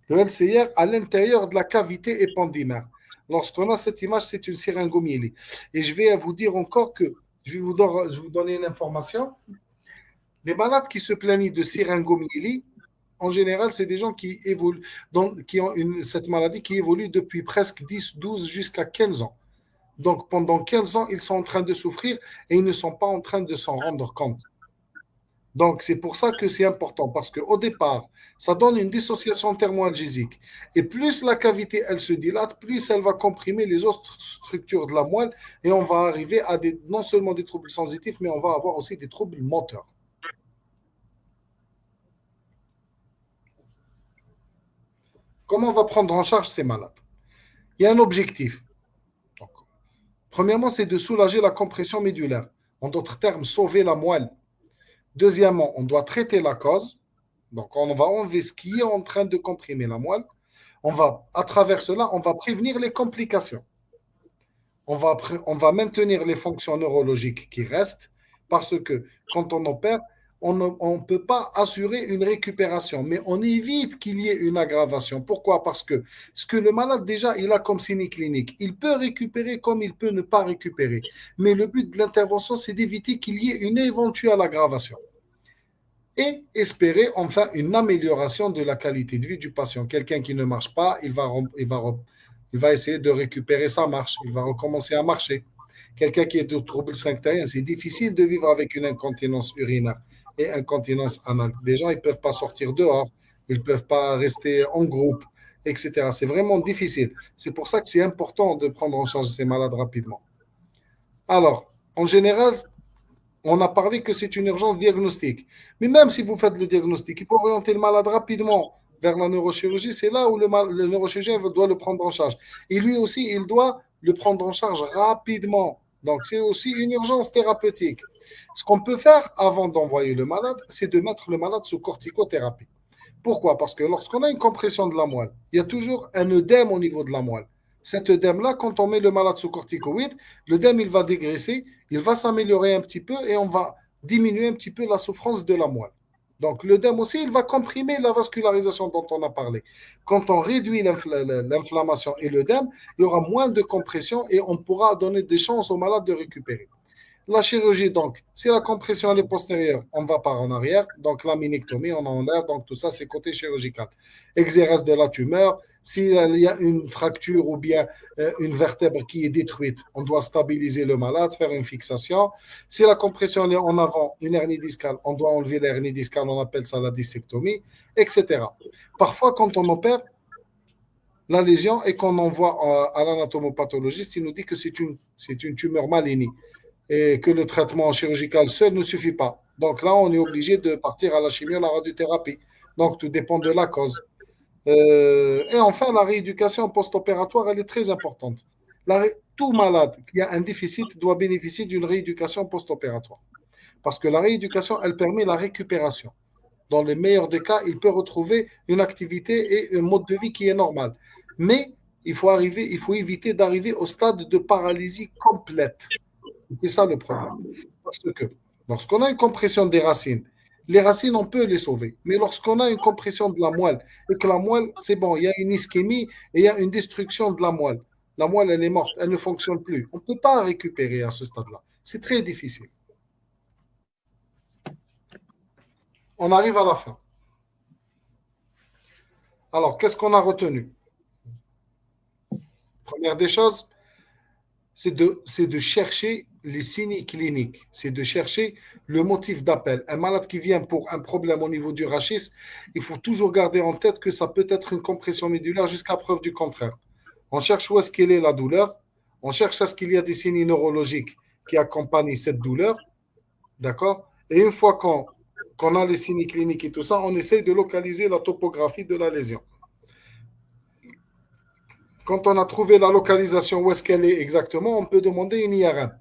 Le LCR à l'intérieur de la cavité épendymère. Lorsqu'on a cette image, c'est une syringomyélie. Et je vais vous dire encore que, je vais vous donner une information, les malades qui se plaignent de syringomyélie, en général, c'est des gens qui évoluent, qui ont cette maladie qui évolue depuis presque 10, 12 jusqu'à 15 ans. Donc, pendant 15 ans, ils sont en train de souffrir et ils ne sont pas en train de s'en rendre compte. Donc, c'est pour ça que c'est important, parce qu'au départ, ça donne une dissociation thermoalgésique. Et plus la cavité, elle se dilate, plus elle va comprimer les autres structures de la moelle et on va arriver à non seulement des troubles sensitifs, mais on va avoir aussi des troubles moteurs. Comment on va prendre en charge ces malades? Il y a un objectif. Donc, premièrement, c'est de soulager la compression médulaire. En d'autres termes, sauver la moelle. Deuxièmement, on doit traiter la cause. Donc, on va enlever ce qui est en train de comprimer la moelle. À travers cela, on va prévenir les complications. On va maintenir les fonctions neurologiques qui restent parce que quand on opère, on ne peut pas assurer une récupération, mais on évite qu'il y ait une aggravation. Pourquoi? Parce que ce que le malade déjà, il a comme signe clinique, il peut récupérer comme il peut ne pas récupérer. Mais le but de l'intervention, c'est d'éviter qu'il y ait une éventuelle aggravation et espérer enfin une amélioration de la qualité de vie du patient. Quelqu'un qui ne marche pas, il va essayer de récupérer sa marche, il va recommencer à marcher. Quelqu'un qui est de troubles sphinctériens, c'est difficile de vivre avec une incontinence urinaire et incontinence anale. Des gens, ils ne peuvent pas sortir dehors, ils ne peuvent pas rester en groupe, etc. C'est vraiment difficile. C'est pour ça que c'est important de prendre en charge ces malades rapidement. Alors, en général, on a parlé que c'est une urgence diagnostique. Mais même si vous faites le diagnostic, il faut orienter le malade rapidement vers la neurochirurgie. C'est là où le neurochirurgien doit le prendre en charge. Et lui aussi, il doit le prendre en charge rapidement. Donc, c'est aussi une urgence thérapeutique. Ce qu'on peut faire avant d'envoyer le malade, c'est de mettre le malade sous corticothérapie. Pourquoi? Parce que lorsqu'on a une compression de la moelle, il y a toujours un œdème au niveau de la moelle. Cet œdème-là, quand on met le malade sous corticoïde, l'œdème, il va dégraisser, il va s'améliorer un petit peu et on va diminuer un petit peu la souffrance de la moelle. Donc, l'œdème aussi, il va comprimer la vascularisation dont on a parlé. Quand on réduit l'inflammation et l'œdème, il y aura moins de compression et on pourra donner des chances au malade de récupérer. La chirurgie, donc, si la compression elle est postérieure, on va par en arrière. Donc, la minectomie, on enlève. Donc, tout ça, c'est côté chirurgical. Exérèse de la tumeur. S'il y a une fracture ou bien une vertèbre qui est détruite, on doit stabiliser le malade, faire une fixation. Si la compression est en avant, une hernie discale, on doit enlever l'hernie discale, on appelle ça la dissectomie, etc. Parfois, quand on opère la lésion et qu'on envoie à l'anatomopathologiste, il nous dit que c'est une tumeur maligne et que le traitement chirurgical seul ne suffit pas. Donc là, on est obligé de partir à la chimio, la radiothérapie. Donc tout dépend de la cause. Et enfin, la rééducation post-opératoire, elle est très importante. Tout malade qui a un déficit doit bénéficier d'une rééducation post-opératoire. Parce que la rééducation, elle permet la récupération. Dans le meilleur des cas, il peut retrouver une activité et un mode de vie qui est normal. Mais il faut éviter d'arriver au stade de paralysie complète. C'est ça le problème. Parce que lorsqu'on a une compression des racines, les racines, on peut les sauver. Mais lorsqu'on a une compression de la moelle et que la moelle, c'est bon, il y a une ischémie et il y a une destruction de la moelle. La moelle, elle est morte, elle ne fonctionne plus. On ne peut pas récupérer à ce stade-là. C'est très difficile. On arrive à la fin. Alors, qu'est-ce qu'on a retenu? Première des choses, c'est de chercher les signes cliniques, c'est de chercher le motif d'appel. Un malade qui vient pour un problème au niveau du rachis, il faut toujours garder en tête que ça peut être une compression médulaire jusqu'à preuve du contraire. On cherche où est-ce qu'elle est la douleur, on cherche est-ce qu'il y a des signes neurologiques qui accompagnent cette douleur, d'accord? Et une fois qu'on a les signes cliniques et tout ça, on essaye de localiser la topographie de la lésion. Quand on a trouvé la localisation où est-ce qu'elle est exactement, on peut demander une IRM.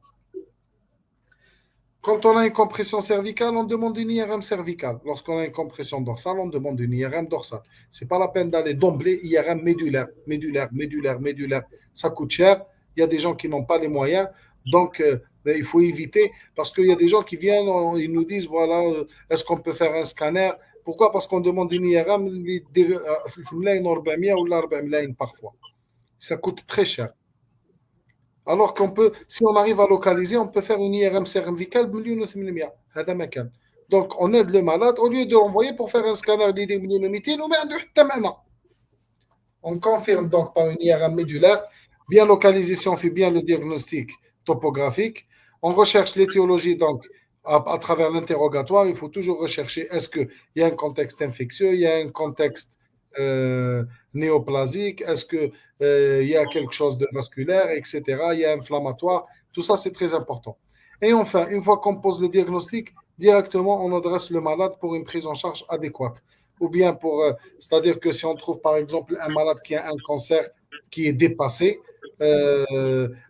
Quand on a une compression cervicale, on demande une IRM cervicale. Lorsqu'on a une compression dorsale, on demande une IRM dorsale. Ce n'est pas la peine d'aller d'emblée IRM médulaire, médulaire, médulaire, médulaire. Ça coûte cher. Il y a des gens qui n'ont pas les moyens. Donc, il faut éviter parce qu'il y a des gens qui viennent, ils nous disent, voilà, est-ce qu'on peut faire un scanner? Pourquoi? Parce qu'on demande une IRM ou parfois. Ça coûte très cher. Alors qu'on peut, si on arrive à localiser, on peut faire une IRM cervicale de 1,8 million. Donc, on aide le malade au lieu de l'envoyer pour faire un scanner de 200 on confirme donc par une IRM médulaire, bien localisé si on fait bien le diagnostic topographique. On recherche l'étiologie donc à travers l'interrogatoire. Il faut toujours rechercher est-ce qu'il y a un contexte infectieux, il y a un contexte néoplasique, est-ce qu'il y a quelque chose de vasculaire, etc. Il y a inflammatoire. Tout ça, c'est très important. Et enfin, une fois qu'on pose le diagnostic, directement, on adresse le malade pour une prise en charge adéquate. Ou bien pour, c'est-à-dire que si on trouve par exemple un malade qui a un cancer qui est dépassé,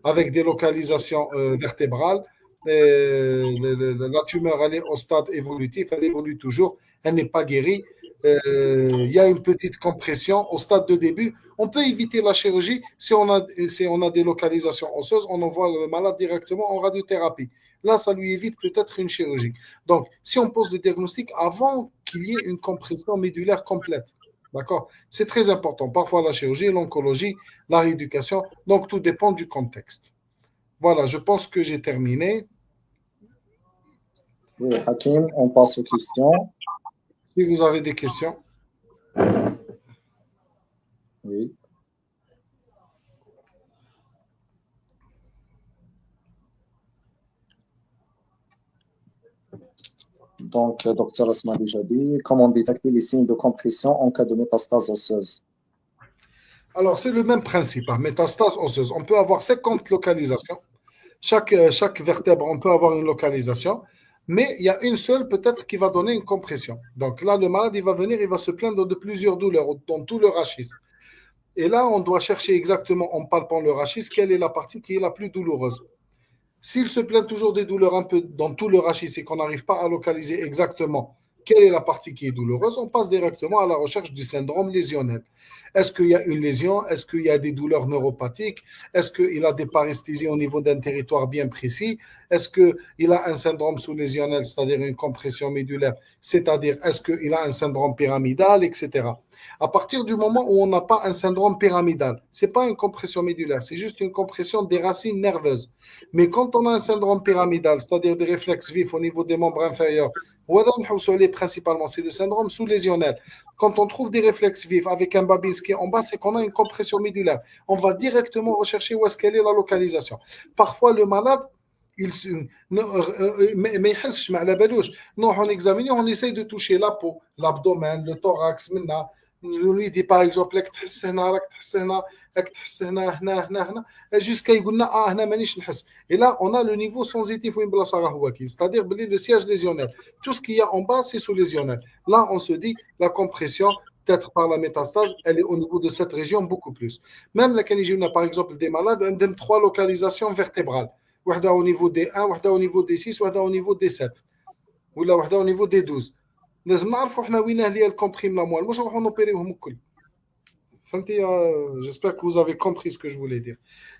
avec des localisations vertébrales, la tumeur, elle est au stade évolutif, elle évolue toujours, elle n'est pas guérie. Il y a une petite compression au stade de début. On peut éviter la chirurgie si on a des localisations osseuses, on envoie le malade directement en radiothérapie. Là, ça lui évite peut-être une chirurgie. Donc, si on pose le diagnostic avant qu'il y ait une compression médulaire complète, d'accord? C'est très important. Parfois, la chirurgie, l'oncologie, la rééducation. Donc, tout dépend du contexte. Voilà, je pense que j'ai terminé. Oui, Hakim, on passe aux questions. Si vous avez des questions. Oui. Donc, docteur Asmani Jadi, comment détecter les signes de compression en cas de métastase osseuse? Alors, c'est le même principe, hein, métastase osseuse. On peut avoir 50 localisations. Chaque vertèbre, on peut avoir une localisation, mais il y a une seule peut-être qui va donner une compression. Donc là, le malade, il va venir, il va se plaindre de plusieurs douleurs dans tout le rachis. Et là, on doit chercher exactement en palpant le rachis, quelle est la partie qui est la plus douloureuse. S'il se plaint toujours des douleurs un peu dans tout le rachis et qu'on n'arrive pas à localiser exactement quelle est la partie qui est douloureuse, on passe directement à la recherche du syndrome lésionnel. Est-ce qu'il y a une lésion? Est-ce qu'il y a des douleurs neuropathiques? Est-ce qu'il a des paresthésies au niveau d'un territoire bien précis? Est-ce qu'il a un syndrome sous-lésionnel, c'est-à-dire une compression médulaire? C'est-à-dire, est-ce qu'il a un syndrome pyramidal, etc. À partir du moment où on n'a pas un syndrome pyramidal, ce n'est pas une compression médulaire, c'est juste une compression des racines nerveuses. Mais quand on a un syndrome pyramidal, c'est-à-dire des réflexes vifs au niveau des membres inférieurs, principalement, c'est le syndrome sous-lésionnel. Quand on trouve des réflexes vifs avec un Babinski en bas, c'est qu'on a une compression médulaire. On va directement rechercher où est-ce qu'elle est la localisation. Parfois, le malade, mais non, on examine, on essaye de toucher la peau, l'abdomen, le thorax, maintenant. Lui dit par exemple, jusqu'à et là, on a le niveau sensitif, c'est-à-dire le siège lésionnel. Tout ce qu'il y a en bas, c'est sous-lésionnel. Là, on se dit, la compression, peut-être par la métastase, elle est au niveau de cette région beaucoup plus. Même la canigine, par exemple, des malades, on a 3 localisations vertébrales. واحدة au niveau des 1, واحدة au niveau des 6, واحدة au niveau des 7. ولا واحدة au niveau des 12. لازم نعرفوا احنا وين اللي الكومبريم لا موال مش نروحوا نوبيريوهم الكل. فهمتي j'espère que vous avez compris ce que je voulais dire.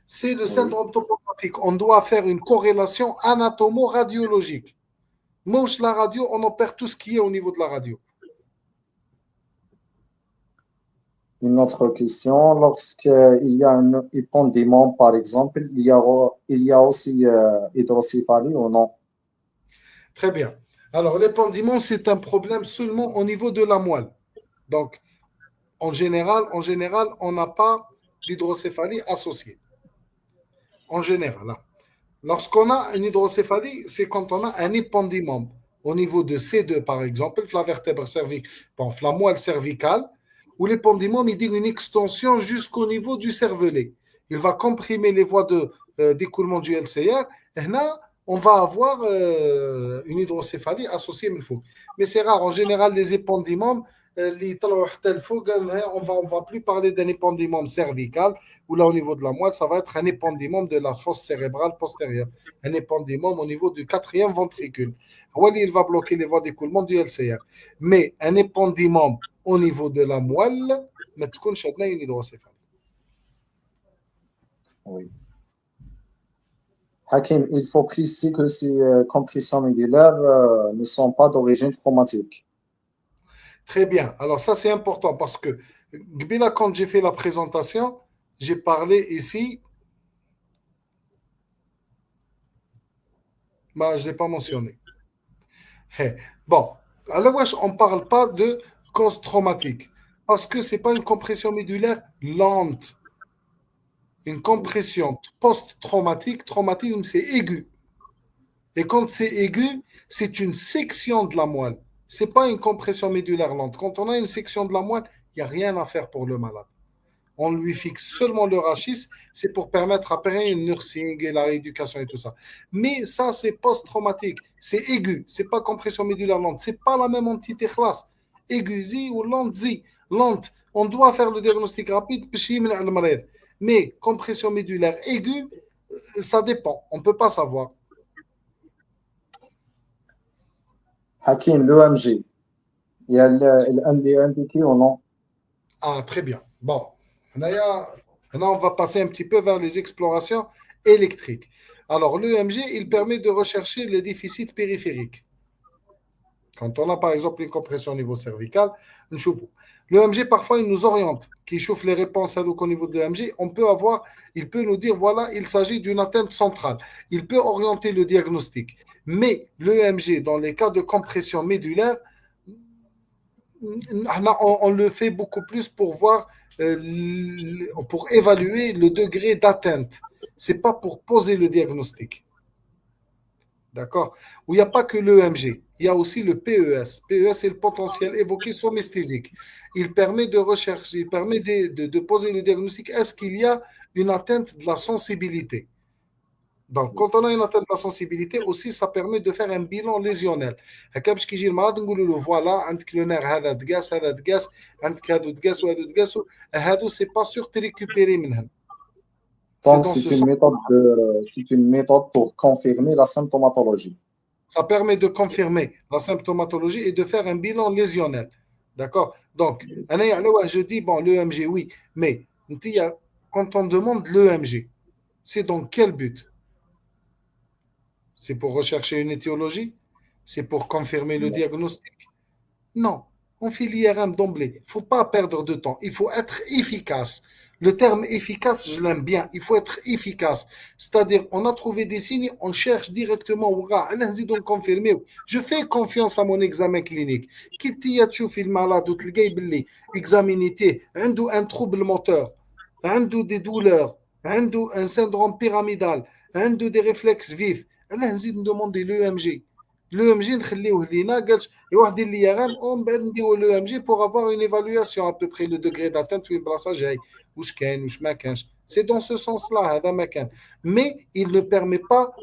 C'est le Oui. syndrome topographique. On doit faire une corrélation anatomo-radiologique. Mouche la radio, on opère tout ce qui est au niveau de la radio. Une autre question, lorsqu'il y a un épendymome, par exemple, il y a aussi hydrocéphalie ou non? Très bien. Alors, l'épendymome, c'est un problème seulement au niveau de la moelle. Donc, en général, on n'a pas d'hydrocéphalie associée. En général. Hein. Lorsqu'on a une hydrocéphalie, c'est quand on a un épendymome au niveau de C2, par exemple, la vertèbre cervicale, bon, la moelle cervicale, où l'épendymome, il dit une extension jusqu'au niveau du cervelet. Il va comprimer les voies d'écoulement du LCR. Et là, on va avoir une hydrocéphalie associée. Mais c'est rare. En général, les épendymomes, on va plus parler d'un épendymome cervical, où là, au niveau de la moelle, ça va être un épendymome de la fosse cérébrale postérieure. Un épendymome au niveau du quatrième ventricule. Il va bloquer les voies d'écoulement du LCR. Mais un épendymome au niveau de la moelle, ما تكونش عندنا une hydrocéphalie. Oui. Hakim, il faut préciser que ces compressions médulaires ne sont pas d'origine traumatique. Très bien. Alors ça, c'est important parce que quand j'ai fait la présentation, j'ai parlé ici, je ne l'ai pas mentionné. Bon, alors on ne parle pas de cause traumatique parce que ce n'est pas une compression médulaire lente. Une compression post-traumatique, traumatisme, c'est aigu. Et quand c'est aigu, c'est une section de la moelle. Ce n'est pas une compression médulaire lente. Quand on a une section de la moelle, il n'y a rien à faire pour le malade. On lui fixe seulement le rachis, c'est pour permettre après une nursing et la rééducation et tout ça. Mais ça, c'est post-traumatique. C'est aigu. C'est pas compression médulaire lente. C'est pas la même entité classe. Aigu, ou lente, lente. On doit faire le diagnostic rapide, mais compression médulaire aiguë, ça dépend. On ne peut pas savoir. Hakim, l'EMG, il y a l'indiqué ou non? Ah, très bien. Bon. Maintenant, on va passer un petit peu vers les explorations électriques. Alors, l'EMG, il permet de rechercher les déficits périphériques. Quand on a par exemple une compression au niveau cervical, l'EMG parfois il nous oriente, qui chauffe les réponses au niveau de l'EMG, il peut nous dire voilà, il s'agit d'une atteinte centrale. Il peut orienter le diagnostic. Mais l'EMG, dans les cas de compression médulaire, on le fait beaucoup plus pour voir, pour évaluer le degré d'atteinte. C'est pas pour poser le diagnostic. D'accord? Où il n'y a pas que l'EMG, il y a aussi le PES. PES, c'est le potentiel évoqué somesthésique. Il permet de rechercher, il permet de poser le diagnostic. Est-ce qu'il y a une atteinte de la sensibilité? Donc, quand on a une atteinte de la sensibilité, aussi, ça permet de faire un bilan lésionnel. هكا باش كيجي المرض نقولوا له فوالا عندك لو نير هذا تقاس هذا تقاس عندك هادو تقاسوا هادو تقاسوا هادو سي با سور تريكوبيري منهم. C'est Donc, dans ce sens. c'est une méthode pour confirmer la symptomatologie. Ça permet de confirmer la symptomatologie et de faire un bilan lésionnel. D'accord? Donc, je dis, bon, l'EMG, oui, mais quand on demande l'EMG, c'est dans quel but? C'est pour rechercher une étiologie? C'est pour confirmer le diagnostic? Non, on fait l'IRM d'emblée. Il ne faut pas perdre de temps. Il faut être efficace. Le terme efficace, je l'aime bien. Il faut être efficace. C'est-à-dire, on a trouvé des signes, on cherche directement. Confirmer. Je fais confiance à mon examen clinique. Quitte à تشوفي المرض وتلقاي باللي examinité عنده un trouble moteur, عنده des douleurs, عنده un syndrome pyramidal, عنده des réflexes vifs. انا نزيد ندوموندي l'EMG. L'EMG نخليوه لينا قالش يروح دير لي ام ومن بعد نديروا لو ام جي بوغ افوار اون ايفالواسيون ا بو بري لو دوغري داتنت وين بلاصه جاي واش كاين واش ما كانش سي دون سو سونس لا هذا ما كان مي il ne permet pas.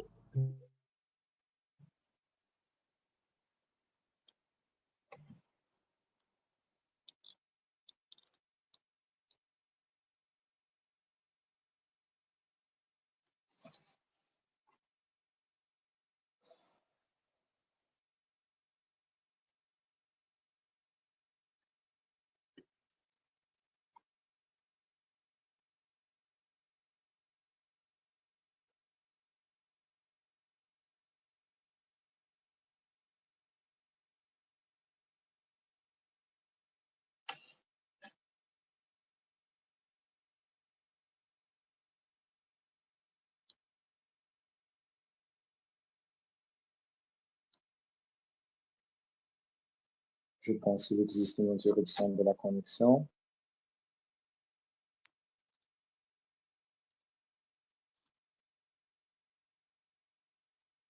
Je pense qu'il existe une interruption de la connexion.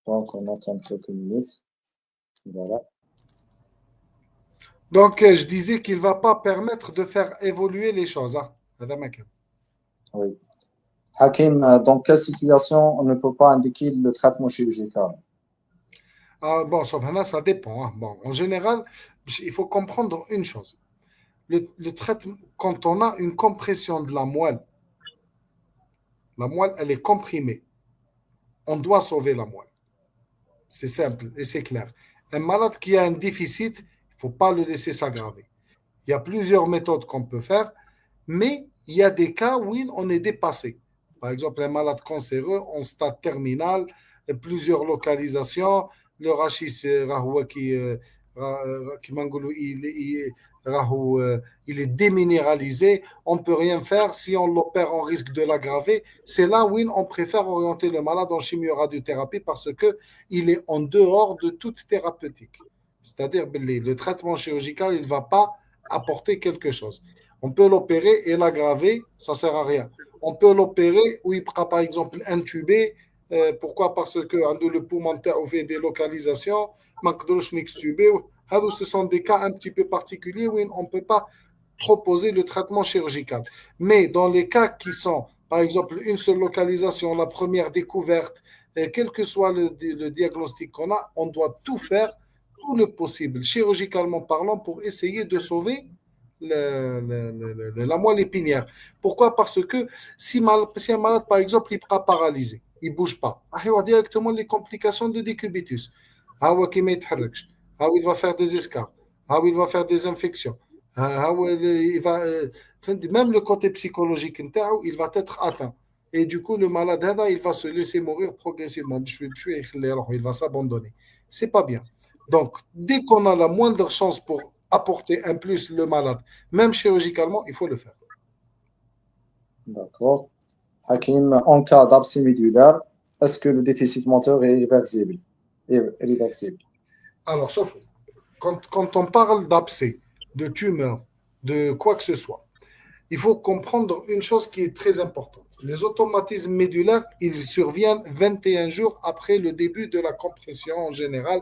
Donc, on attend quelques minutes. Voilà. Donc je disais qu'il ne va pas permettre de faire évoluer les choses هذا ما كان. Oui. Hakim, dans quelle situation on ne peut pas indiquer le traitement chirurgical? Bon, sauf là, ça dépend. Bon, en général, il faut comprendre une chose. Le traitement, quand on a une compression de la moelle, elle est comprimée. On doit sauver la moelle. C'est simple et c'est clair. Un malade qui a un déficit, il ne faut pas le laisser s'aggraver. Il y a plusieurs méthodes qu'on peut faire, mais il y a des cas où on est dépassé. Par exemple, un malade cancéreux en stade terminal, plusieurs localisations, le rachis il est déminéralisé, on ne peut rien faire. Si on l'opère, on risque de l'aggraver. C'est là où on préfère orienter le malade en chimioradiothérapie parce qu'il est en dehors de toute thérapeutique. C'est-à-dire le traitement chirurgical, il ne va pas apporter quelque chose. On peut l'opérer et l'aggraver, ça ne sert à rien. On peut l'opérer où il pourra par exemple intuber. Pourquoi? Parce que le poumon fait des localisations, ce sont des cas un petit peu particuliers où on ne peut pas proposer le traitement chirurgical. Mais dans les cas qui sont, par exemple, une seule localisation, la première découverte, quel que soit le diagnostic qu'on a, on doit tout faire, tout le possible, chirurgicalement parlant, pour essayer de sauver la moelle épinière. Pourquoi? Parce que si un malade, par exemple, il est paralysé, il ne bouge pas, il y a directement les complications de décubitus. Il va faire des escarres, il va faire des infections. Il va, même le côté psychologique, il va être atteint. Et du coup, le malade, il va se laisser mourir progressivement. Il va s'abandonner. C'est pas bien. Donc, dès qu'on a la moindre chance pour apporter un plus le malade, même chirurgicalement, il faut le faire. D'accord. Hakim, en cas d'abcès médulaire, est-ce que le déficit moteur est réversible? Alors, chauffe. Quand on parle d'abcès, de tumeur, de quoi que ce soit, il faut comprendre une chose qui est très importante. Les automatismes médulaires, ils surviennent 21 jours après le début de la compression en général.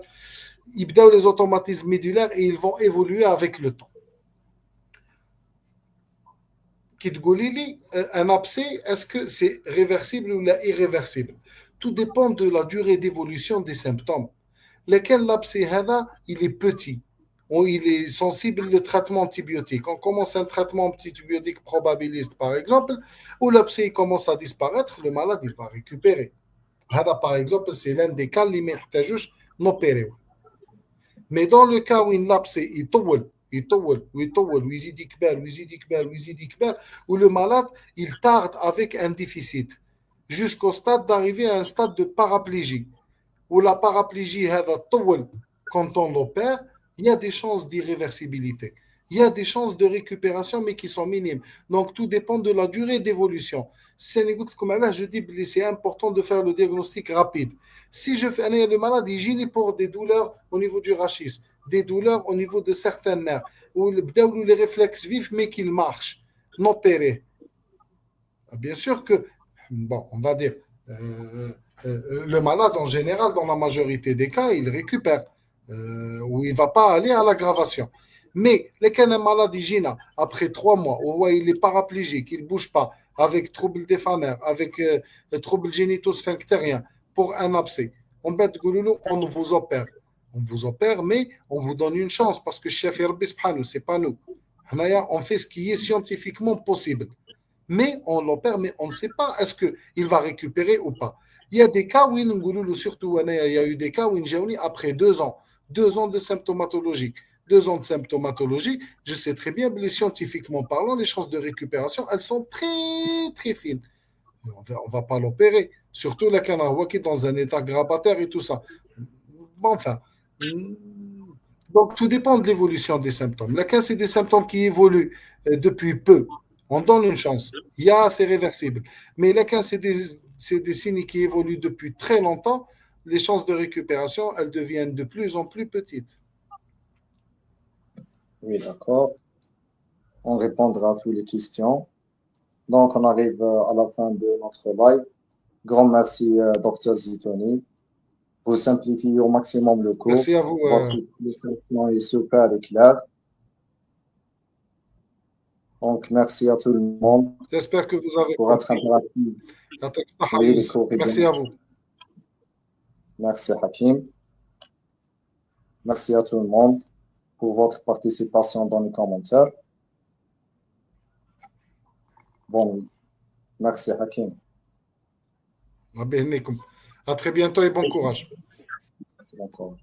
Ils donnent les automatismes médulaires et ils vont évoluer avec le temps. Qui te un abcès, est-ce que c'est réversible ou irréversible? tout dépend de la durée d'évolution des symptômes. Lequel l'abcès هذا, il est petit, ou il est sensible au traitement antibiotique. On commence un traitement antibiotique probabiliste, par exemple, où l'abcès commence à disparaître, le malade il va récupérer. هذا, par exemple, c'est l'un des cas اللي ما يحتاجوش نوبيريو. Mais dans le cas où l'abcès يطول ويزيد يكبر où le malade il tarde avec un déficit jusqu'au stade d'arriver à un stade de paraplégie où la paraplégie هذا طول quand on l'opère, il y a des chances d'irréversibilité. Il y a des chances de récupération, mais qui sont minimes. Donc, tout dépend de la durée d'évolution. Je dis que c'est important de faire le diagnostic rapide. Si je fais le malade, il gîne pour des douleurs au niveau du rachis, des douleurs au niveau de certains nerfs, ou les réflexes vifs, mais qu'ils marchent, non opérés. Bien sûr que, bon, on va dire, le malade en général, dans la majorité des cas, il récupère, ou il ne va pas aller à l'aggravation. Mais les cas d'un malade hygiéna, après 3 mois, où il est paraplégique, il ne bouge pas, avec trouble des fanères, avec trouble génito-sphinctérien, pour un abcès, on vous opère. On vous opère, mais on vous donne une chance, parce que chef Rabbi subhanahu, c'est pas nous. On fait ce qui est scientifiquement possible. Mais on l'opère, mais on ne sait pas est-ce qu'il va récupérer ou pas. Il y a des cas où, surtout, il y a eu des cas où après 2 ans, 2 ans de symptomatologie, 2 ans de symptomatologie, je sais très bien, mais scientifiquement parlant, les chances de récupération, elles sont très, très fines. On ne va pas l'opérer, surtout la Canaroua qui est dans un état grabataire et tout ça. Bon, enfin, donc tout dépend de l'évolution des symptômes. Là, c'est des symptômes qui évoluent depuis peu. On donne une chance. Il y a, c'est réversible. Mais là, quand c'est des signes qui évoluent depuis très longtemps, les chances de récupération, elles deviennent de plus en plus petites. Oui, d'accord. On répondra à toutes les questions. Donc, on arrive à la fin de notre live. Grand merci, Dr Zitoni. Vous simplifiez au maximum le cours. Merci à vous. Votre explication est super et claire. Donc, merci à tout le monde J'espère que vous avez pour être compris. interactif. Oui, les cours Merci à vous. Merci, Hakim. Merci à tout le monde pour votre participation dans les commentaires. Bon, merci, Hakim. À très bientôt et bon courage. Bon courage.